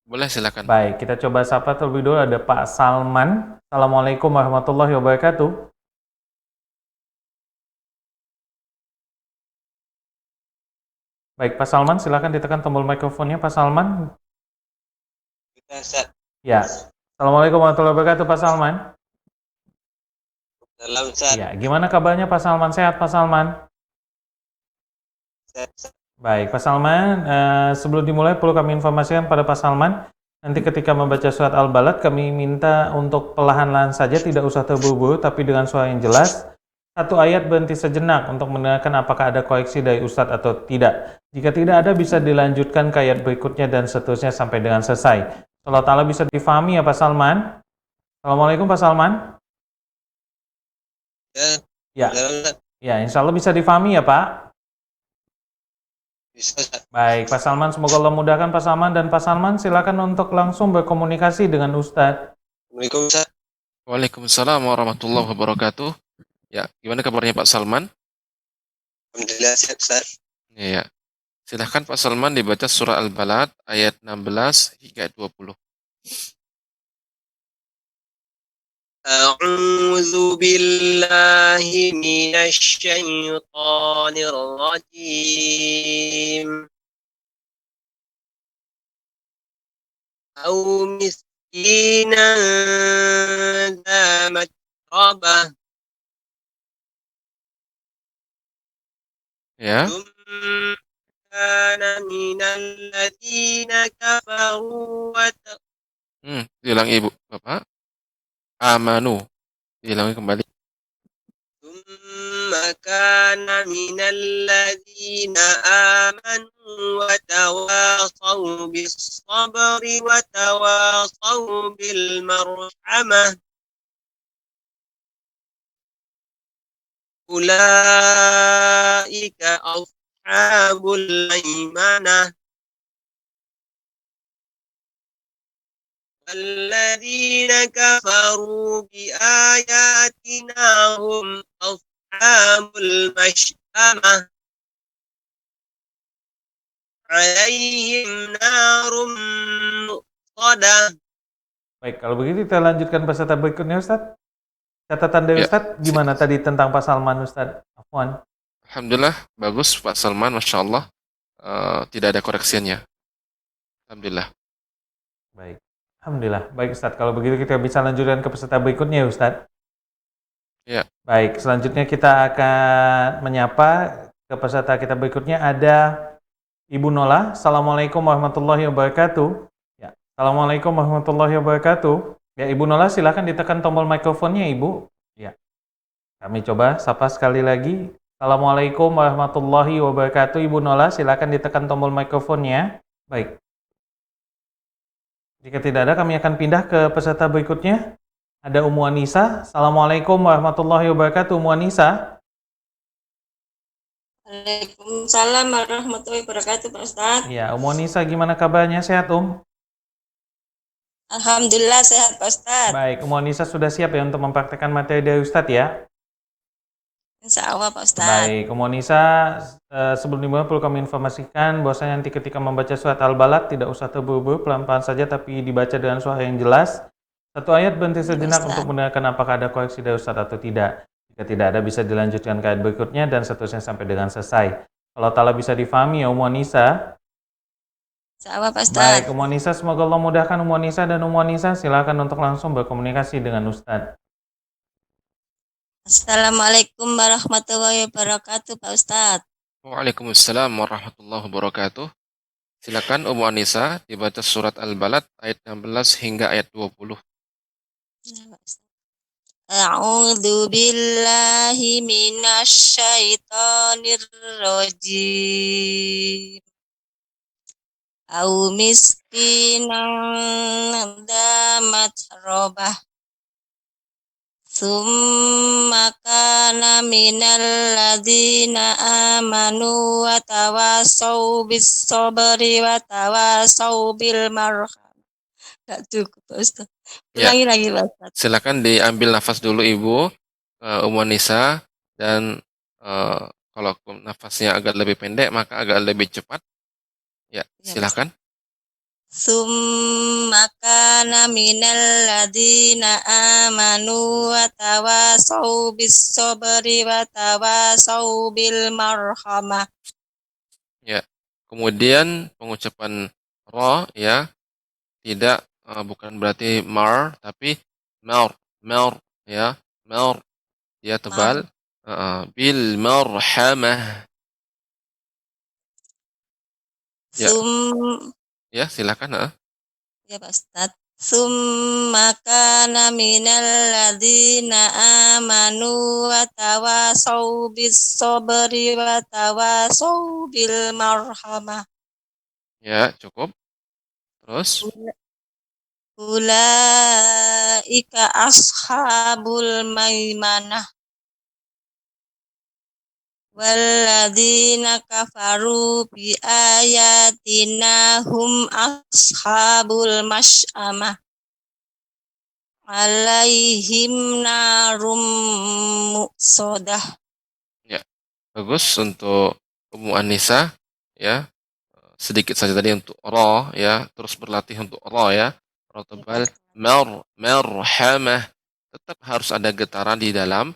Boleh silakan. Baik, kita coba sapa terlebih dulu, ada Pak Salman. Assalamualaikum warahmatullahi wabarakatuh. Baik, Pak Salman, silakan ditekan tombol mikrofonnya, Pak Salman. Kita Ustaz. Ya. Assalamualaikum warahmatullahi wabarakatuh, Pak Salman. Salam Ustaz. Ya, gimana kabarnya Pak Salman? Sehat Pak Salman? Ustaz. Baik, Pak Salman, sebelum dimulai perlu kami informasikan pada Pak Salman, nanti ketika membaca surat Al-Balad kami minta untuk perlahan-lahan saja, tidak usah terburu-buru, tapi dengan suara yang jelas. Satu ayat berhenti sejenak untuk mendengarkan apakah ada koreksi dari Ustadz atau tidak. Jika tidak ada, bisa dilanjutkan ke ayat berikutnya dan seterusnya sampai dengan selesai. Allah Ta'ala bisa difahami ya Pak Salman? Assalamualaikum Pak Salman. Ya. Ya, insya Allah bisa difahami ya Pak? Bisa Ustaz. Baik, Pak Salman, semoga Allah mudahkan Pak Salman, dan Pak Salman silakan untuk langsung berkomunikasi dengan Ustadz. Assalamualaikum Ustaz. Waalaikumsalam warahmatullahi wabarakatuh. Ya, gimana kabarnya Pak Salman? Alhamdulillah sehat Ustaz. Ya. Silahkan Pak Salman dibaca surah Al-Balad ayat 16 hingga 20. A'udzu billahi minasy syaithanir rajim. Au miskinan dza matrabah. Ya. Kana minal ladzina kafaru wa Diulang Ibu, Bapak. Amanu. Diulangi kembali. thumma kana minal ladzina amanu wa tawasaw bis sabri wa tawasaw bil marhamah. Ulaika ashabul maimanah. الذين كفروا بآياتنا هم أصحاب المشأمة عليهم نار مؤصدة. Baik, kalau begitu kita lanjutkan peserta berikutnya Ustadz. Catatan dari Ya. Ustadz, gimana tadi tentang Pak Salman Ustadz? Afwan. Alhamdulillah, bagus Pak Salman, Masya Allah. Tidak ada koreksiannya. Alhamdulillah. Baik. Alhamdulillah. Baik Ustadz, kalau begitu kita bisa lanjutkan ke peserta berikutnya Ustadz. Ya. Baik, selanjutnya kita akan menyapa ke peserta kita berikutnya, ada Ibu Nola. Assalamualaikum warahmatullahi wabarakatuh. Ya. Assalamualaikum warahmatullahi wabarakatuh. Ya, Ibu Nola silakan ditekan tombol mikrofonnya Ibu. Ya. Kami coba sapa sekali lagi. Assalamualaikum warahmatullahi wabarakatuh. Ibu Nola silakan ditekan tombol mikrofonnya. Baik. Jika tidak ada, kami akan pindah ke peserta berikutnya. Ada Ummu Anissa. Assalamualaikum warahmatullahi wabarakatuh. Ummu Anissa. Waalaikumsalam warahmatullahi wabarakatuh, Pak Ustadz. Ya, Ummu Anissa, gimana kabarnya? Sehat, Alhamdulillah sehat, Pak Ustadz. Baik, Ummu Anissa sudah siap ya untuk mempraktekkan materi dari Ustadz ya? Insya Allah, Pak Ustadz. Baik, Ummu Anissa, sebelum dimulai perlu kami informasikan bahwasanya nanti ketika membaca surat Al-Balad tidak usah terburu-buru, pelan-pelan saja tapi dibaca dengan suara yang jelas. Satu ayat berhenti sejenak untuk mendengarkan apakah ada koreksi dari Ustadz atau tidak. Jika tidak ada, bisa dilanjutkan ke ayat berikutnya dan seterusnya sampai dengan selesai. Kalau ta'ala bisa difahami ya Ummu Anissa. Insya Allah, Pak Ustadz. Baik, Ummu Anissa, semoga Allah mudahkan Ummu Anissa, dan Ummu Anissa silakan untuk langsung berkomunikasi dengan Ustadz. Assalamualaikum warahmatullahi wabarakatuh, Pak Ustadz. Waalaikumsalam warahmatullahi wabarakatuh. Silakan Ummu Anissa dibaca surat Al-Balad ayat 16 hingga ayat 20. A'udzu billahi minasy syaithanir rajim. Au miskinan dza matrabah. Summa kana minal ladzina amanu wa tawasaw bis sabri wa tawasaw bil marham. Enggak cukup, Pak Ustaz. Ulangi lagi, Pak Ustaz. Silakan diambil nafas dulu Ibu, Ummu Anissa, dan kalau nafasnya agak lebih pendek maka agak lebih cepat. Ya, silakan. Summa kana minal ladzina amanu wa tawasau bis sabri wa tawasau bil marhamah. Ya. Kemudian pengucapan ro ya tidak bukan berarti mar tapi mar ya mar dia Mar, tebal bil marhamah ya sum, ya silakan ya Pak Ustadz. Summa kana minal ladzina amanu wa tawasau bis sabri wa tawasau bil marhamah. ya cukup terus Ulaika ashabul maimanah walladzina kafaru bi ayatina hum ashabul masy'amah alaihim narum muqsadah. ya bagus untuk Ummu Anissa ya sedikit saja tadi untuk ro ya terus berlatih untuk ro ya ro tebal marhamah tetap harus ada getaran di dalam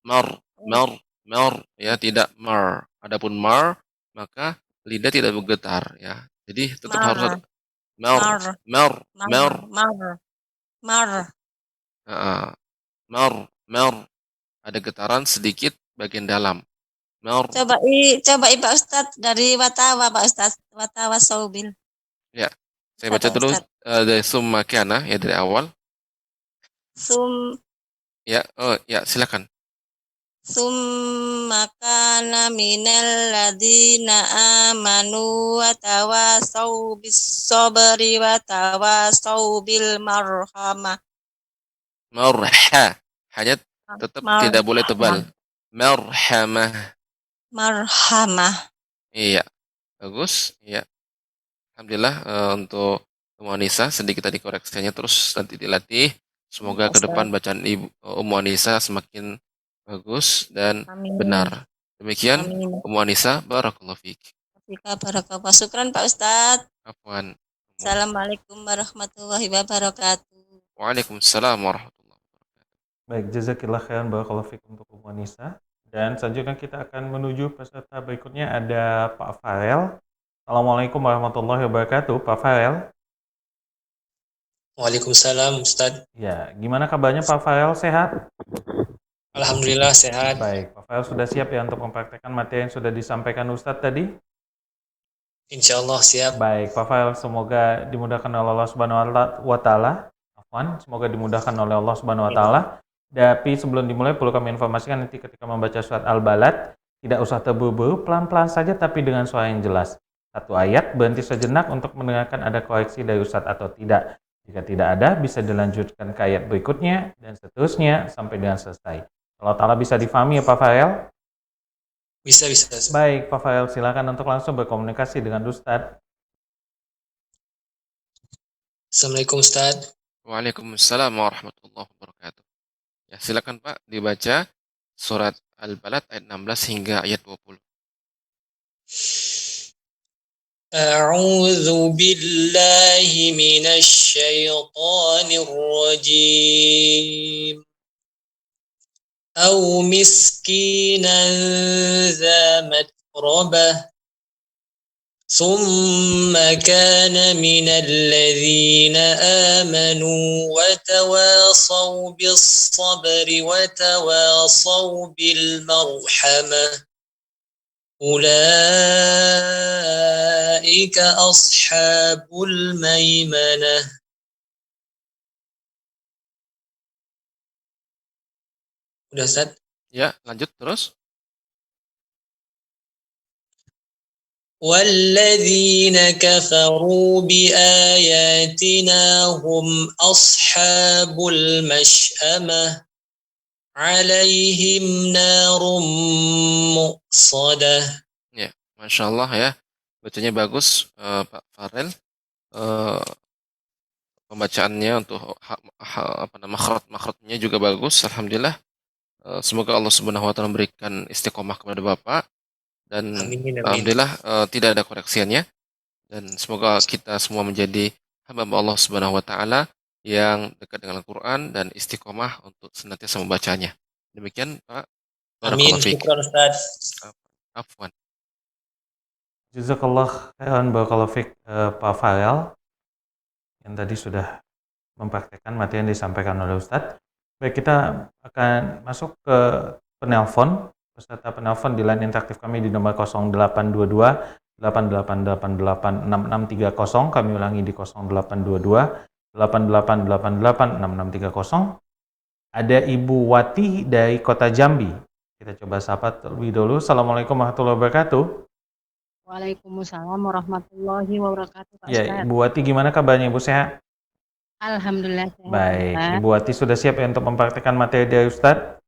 mar mar mar ya tidak mar adapun mar maka lidah tidak bergetar ya jadi tetap harus ada Mar, mar mar, mar mar mar, mar, mar. ah, mar mar ada getaran sedikit bagian dalam mar Coba Pak Ustadz dari Watawa Pak Ustadz. Watawa Saubil. ya saya Bisa baca Pak dulu Ustadz. dari summa kana ya dari awal Sum ya ya silakan Summa kana minal ladzina amanu wa tawasau bis sabri wa tawasau bil marhamah. marha hanya tetap tidak boleh tebal marhamah Marhamah. iya bagus iya alhamdulillah untuk Ummu Anissa sedikit tadi koreksinya terus nanti dilatih semoga ke depan bacaan Ibu Ummu Anissa semakin bagus dan Amin. benar demikian Amin. Ummu Anissa barakallahu fiik Fika barakallahu. Syukran Pak Ustadz. afwan Assalamualaikum warahmatullahi wabarakatuh. Waalaikumsalam warahmatullahi wabarakatuh Baik, jazakillah khairan barakallahu fikum untuk Ummu Anissa. Dan selanjutnya kita akan menuju peserta berikutnya ada Pak Farel. Assalamualaikum warahmatullahi wabarakatuh, Pak Farel. Waalaikumsalam Ustadz. Ya, gimana kabarnya Pak Farel? Sehat? Alhamdulillah sehat. Baik, Pak Farel sudah siap ya untuk mempraktekkan materi yang sudah disampaikan Ustadz tadi? Insya Allah siap. Baik, Pak Farel, semoga dimudahkan oleh Allah Subhanahu wa Ta'ala. Afwan, semoga dimudahkan oleh Allah Subhanahu wa Ta'ala. Tapi sebelum dimulai perlu kami informasikan nanti ketika membaca surat Al-Balad tidak usah terburu-buru, pelan-pelan saja tapi dengan suara yang jelas. Satu ayat berhenti sejenak untuk mendengarkan ada koreksi dari Ustadz atau tidak. Jika tidak ada, bisa dilanjutkan ke ayat berikutnya dan seterusnya sampai dengan selesai. Kalau Ta'ala bisa difahami ya Pak Farel? Bisa. Baik, Pak Farel silakan untuk langsung berkomunikasi dengan Ustadz. Assalamualaikum Ustadz. Waalaikumsalam warahmatullahi wabarakatuh ya silakan Pak dibaca surat Al-Balad ayat 16 hingga ayat 20 A'udzu billahi minasy syaithanir rajim. أو مسكينا ذا متربة ثم كان من الذين آمنوا وتواصوا بالصبر وتواصوا بالمرحمة أولئك أصحاب الميمنة. Udah Ustaz? Ya, lanjut terus. وَالَّذِينَ كَفَرُوا بِآيَاتِنَا هُمْ أَصْحَابُ الْمَشْأَمَةِ عَلَيْهِمْ نَارٌ مُؤْصَدَةٌ. Ya, Masya Allah ya. Bacanya bagus Pak Farel. Pembacaannya untuk makhraj-makhrajnya juga bagus. Alhamdulillah. Semoga Allah Subhanahu wa taala memberikan istiqomah kepada Bapak dan Amin. alhamdulillah tidak ada koreksiannya Dan semoga kita semua menjadi hamba Allah Subhanahu wa taala yang dekat dengan Al-Qur'an dan istiqomah untuk senantiasa membacanya. Demikian Pak. Amin. Barakallahu fiik. Syukran Ustaz. Afwan. Jazakallah khairan barakallahu fiik Pak Farel yang tadi sudah mempraktekkan materi yang disampaikan oleh Ustadz. Baik, kita akan masuk ke penelpon. Peserta penelpon di line interaktif kami di nomor 0822 88886630. Kami ulangi di 0822 88886630. Ada Ibu Wati dari Kota Jambi. Kita coba sapa terlebih dulu. Assalamualaikum warahmatullahi wabarakatuh. Waalaikumsalam warahmatullahi wabarakatuh, Pak Ya, Ustadz. Ibu Wati, gimana kabarnya Ibu, sehat? Alhamdulillah sehat, Baik, Ustadz. Ibu Wati sudah siap ya untuk mempraktikkan materi dari Ustadz?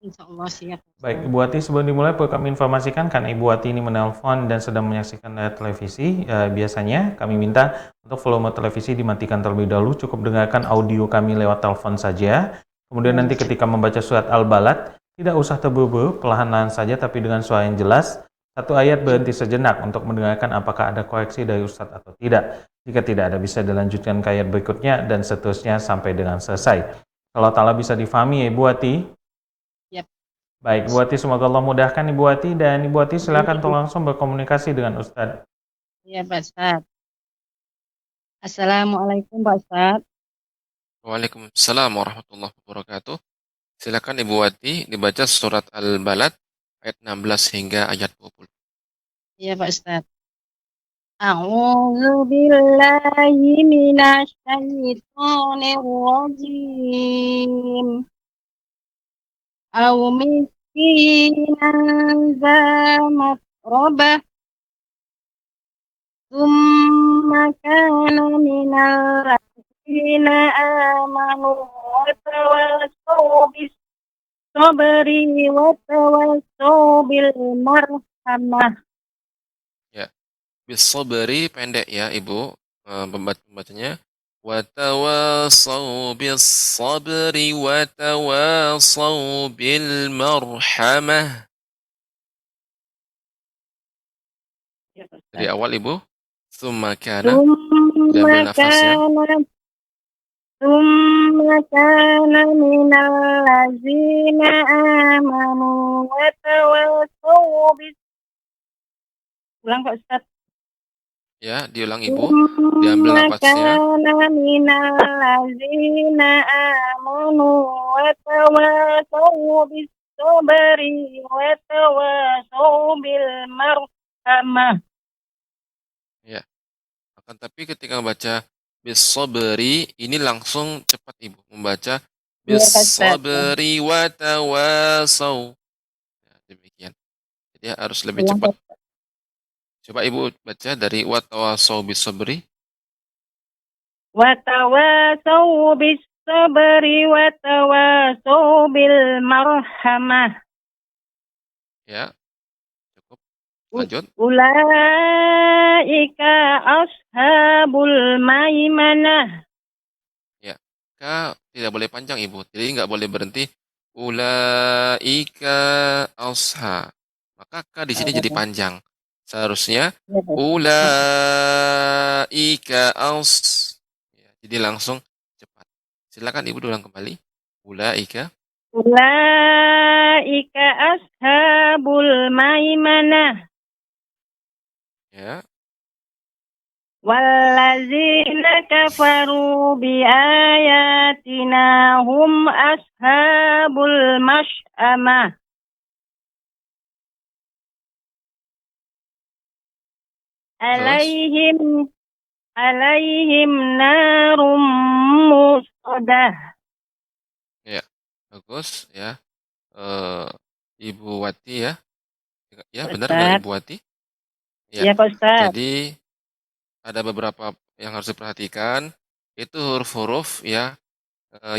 Insya Allah siap. Baik, Ibu Wati, sebelum dimulai perlu kami informasikan karena Ibu Wati ini menelpon dan sedang menyaksikan layar televisi, biasanya kami minta untuk volume televisi dimatikan terlebih dahulu, cukup dengarkan audio kami lewat telepon saja. Kemudian nanti ketika membaca surat Al-Balad, tidak usah terburu-buru, perlahan-lahan saja tapi dengan suara yang jelas. Satu ayat berhenti sejenak untuk mendengarkan apakah ada koreksi dari Ustadz atau tidak. Jika tidak ada, bisa dilanjutkan ke ayat berikutnya dan seterusnya sampai dengan selesai. Kalau ta'ala bisa difahami ya Ibu Wati? Yap. Baik, Ibu Wati, semoga Allah mudahkan Ibu Wati, dan Ibu Wati silakan untuk langsung berkomunikasi dengan Ustadz. Iya, Pak Ustadz. Assalamualaikum, Pak Ustadz. Waalaikumsalam warahmatullahi wabarakatuh. Silakan Ibu Wati dibaca surat Al-Balad ayat 16 hingga ayat 20. Iya, Pak Ustadz. A'udzu billahi minasy syaithanir rajim. Aw miskinan za matrabah. Tsumma kana minal ladzina amanu wa tawassaw bis sabri wa tawassaw bil marhamah. Ya. Bis-sabri pendek ya Ibu, pembacanya. Wa tawassaw bis-sabri wa tawassaw bil marhamah. Dari awal Ibu. Tsumma kana. Diambil nafasnya. Tsumma kana minal ladzina amanu wa tawassaw bis. Ulang Pak Ustaz. Ya, diulang Ibu. Diambil nafasnya. Kana minal ladzina amanu wa tawassaw bis sabri wa tawassaw bil marhamah. Ya. Akan tapi ketika membaca bis-sabri ini langsung cepat Ibu membaca bis-sabri wa tawassaw. Ya, demikian. Jadi harus lebih cepat. Coba Ibu baca dari wa tawassaw bis-sabri. Wa tawassaw bis sabri wa tawassaw bil marhamah. Ya. Cukup. Lanjut. Ulaika ashabul maimanah. Ya. Ka tidak boleh panjang Ibu. Jadi nggak boleh berhenti. Ulaika asha. Maka ka di sini jadi panjang. Seharusnya ulaika ya, jadi langsung cepat. Silakan Ibu ulang kembali. Ulaika ashabul maimanah. Ya. Wallazina kafaru bi ayatina hum ashabul mash'amah. Alaihim narum musadah. Ya, bagus ya. Ibu Wati ya. Ya, benar Ibu Wati? Ya, Pak Ustaz. Jadi ada beberapa yang harus diperhatikan. Itu huruf-huruf ya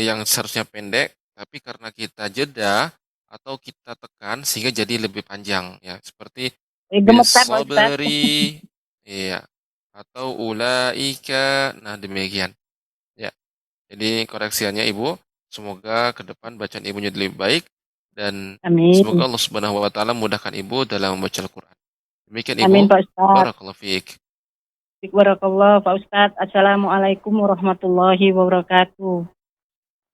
yang seharusnya pendek, tapi karena kita jeda atau kita tekan sehingga jadi lebih panjang ya. Seperti bis-sabri. Iya. Atau ulaika. Nah, demikian. Ya. Jadi koreksiannya Ibu, semoga ke depan bacaan Ibunya lebih baik dan Amin. semoga Allah Subhanahu wa taala mudahkan Ibu dalam membaca Al-Qur'an. Demikian Ibu. Amin, Pak Ustaz. Barakallahu fiik. fiik barakallah Pak Ustadz. Assalamualaikum warahmatullahi wabarakatuh.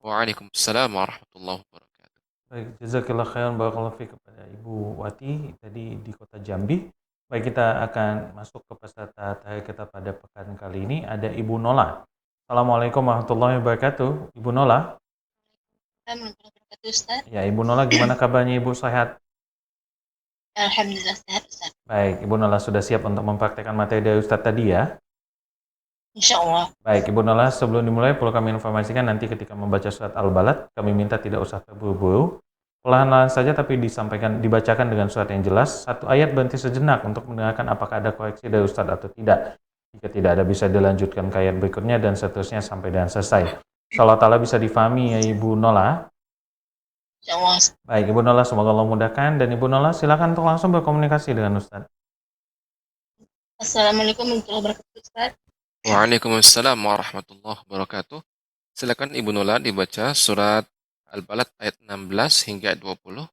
Waalaikumsalam warahmatullahi wabarakatuh. Baik, jazakillah khairan barakallahu fiik kepada Ibu Wati tadi di Kota Jambi. Baik, kita akan masuk ke peserta terakhir kita pada pekan kali ini. Ada Ibu Nola. Assalamualaikum warahmatullahi wabarakatuh. Ibu Nola. Ustaz. Ya, Ibu Nola, gimana kabarnya Ibu? Sehat? Alhamdulillah sehat Ustaz. Baik, Ibu Nola sudah siap untuk mempraktekkan materi dari Ustadz tadi ya? Insya Allah. Baik, Ibu Nola, sebelum dimulai perlu kami informasikan nanti ketika membaca surat Al-Balad, kami minta tidak usah terburu-buru. Perlahan-lahan saja tapi dibacakan dengan surat yang jelas. Satu ayat berhenti sejenak untuk mendengarkan apakah ada koreksi dari Ustadz atau tidak. Jika tidak ada bisa dilanjutkan ke ayat berikutnya dan seterusnya sampai dan selesai. Insyaallah ta'ala bisa difahami ya Ibu Nola. Insyaallah. Baik, Ibu Nola, semoga Allah mudahkan. Dan Ibu Nola silakan untuk langsung berkomunikasi dengan Ustadz. Assalamualaikum warahmatullahi wabarakatuh Ustaz. Waalaikumsalam warahmatullahi wabarakatuh. Silakan Ibu Nola dibaca surat Al-Balad ayat 16 hingga 20.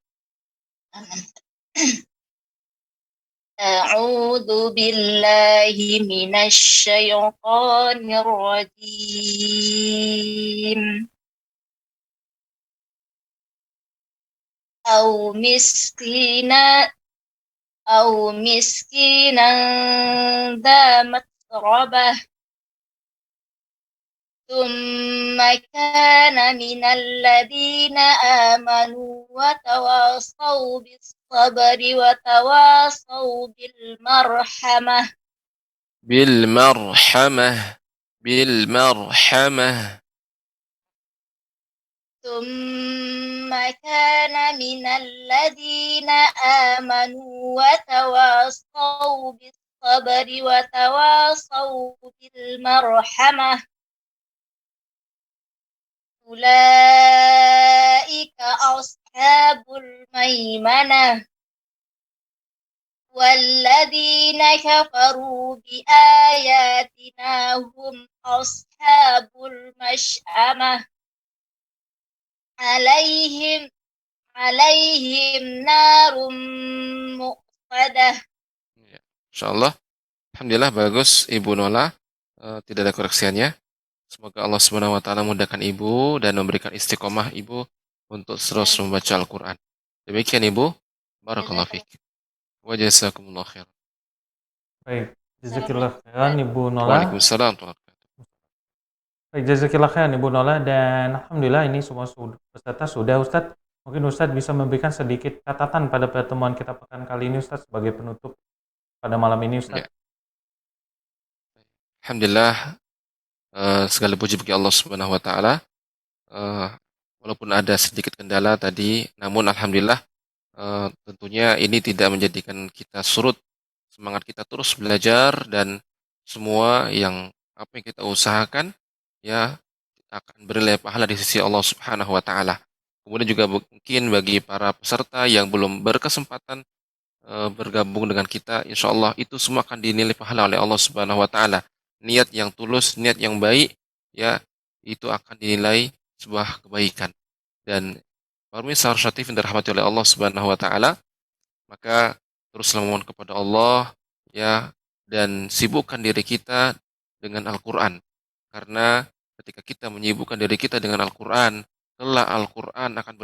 A'udzu billahi minasy syaithanir rajim. Au miskinan dza matrabah ثم كان من الذين آمنوا وتواصوا بالصبر وتواصوا بالمرحمة ثم كان من الذين آمنوا وتواصوا بالصبر وتواصوا بالمرحمة أولئك أصحاب الميمنة والذين كفروا بآياتنا هم أصحاب المشأمة عليهم نار مؤصدة. Insyaallah. Alhamdulillah bagus Ibu Nola. Tidak ada koreksiannya. Semoga Allah Subhanahu wa taala mudahkan Ibu dan memberikan istiqomah Ibu untuk terus membaca Al-Qur'an. Demikian Ibu. Barakallahu fiik. Wa jazakumullahu khairan. Baik, jazakillah khairan Ibu Nola. Waalaikumsalam warahmatullahi wabarakatuh. Baik, jazakillah khairan Ibu Nola, dan alhamdulillah ini semua peserta sudah Ustadz. Mungkin Ustadz bisa memberikan sedikit catatan pada pertemuan kita pekan kali ini Ustadz sebagai penutup pada malam ini Ustadz. Ya. Alhamdulillah, segala puji bagi Allah Subhanahu wa taala. Walaupun ada sedikit kendala tadi, namun alhamdulillah tentunya ini tidak menjadikan kita surut semangat kita terus belajar, dan semua yang apa yang kita usahakan ya akan bernilai pahala di sisi Allah Subhanahu wa taala. Kemudian juga mungkin bagi para peserta yang belum berkesempatan bergabung dengan kita, insya Allah itu semua akan dinilai pahala oleh Allah Subhanahu wa taala. Niat yang tulus, niat yang baik, ya itu akan dinilai sebuah kebaikan. Dan pemirsa Syarif yang dirahmati oleh Allah Subhanahu wa taala, maka teruslah memohon kepada Allah ya, dan sibukkan diri kita dengan Al-Qur'an. Karena ketika kita menyibukkan diri kita dengan Al-Qur'an, kelak Al-Qur'an akan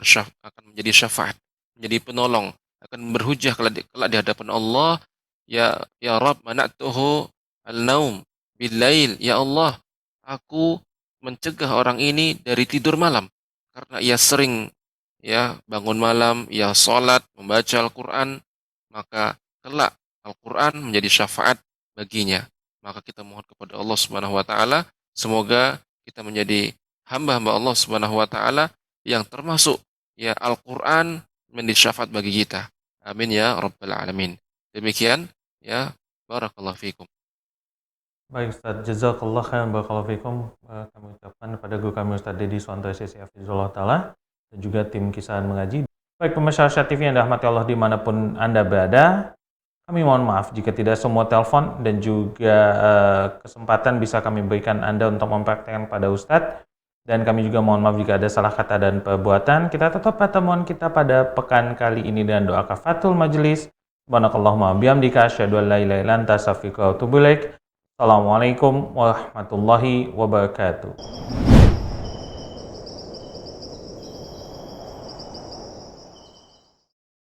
menjadi syafaat, menjadi penolong, akan berhujjah kelak di hadapan Allah. Ya Rabb, mana'tuhu al-naum bil-lail, ya Allah, aku mencegah orang ini dari tidur malam karena ia sering ya bangun malam, ia salat, membaca Al-Qur'an, maka kelak Al-Qur'an menjadi syafaat baginya. Maka kita mohon kepada Allah Subhanahu wa taala, semoga kita menjadi hamba-hamba Allah Subhanahu wa taala yang termasuk ya Al-Qur'an menjadi syafaat bagi kita. Amin ya rabbal alamin. Demikian ya, barakallahu fikum. Baik Ustaz, jazakallah khairan barakallahu fikum. Kami ucapkan kepada guru kami Ustaz Dedi Suwanto SSC Hafizullah Ta'ala dan juga tim Kisahan Mengaji. Baik pemirsa Syah TV yang dirahmati Allah dimanapun Anda berada, kami mohon maaf jika tidak semua telepon dan juga kesempatan bisa kami berikan Anda untuk mempraktekkan pada Ustadz. Dan kami juga mohon maaf jika ada salah kata dan perbuatan. Kita tutup pertemuan kita pada pekan kali ini dengan doa kafatul majelis. Subhanakallahumma bihamdika asyhadu an la ilaha illa anta astaghfiruka wa atubu ilaik. Assalamualaikum warahmatullahi wabarakatuh.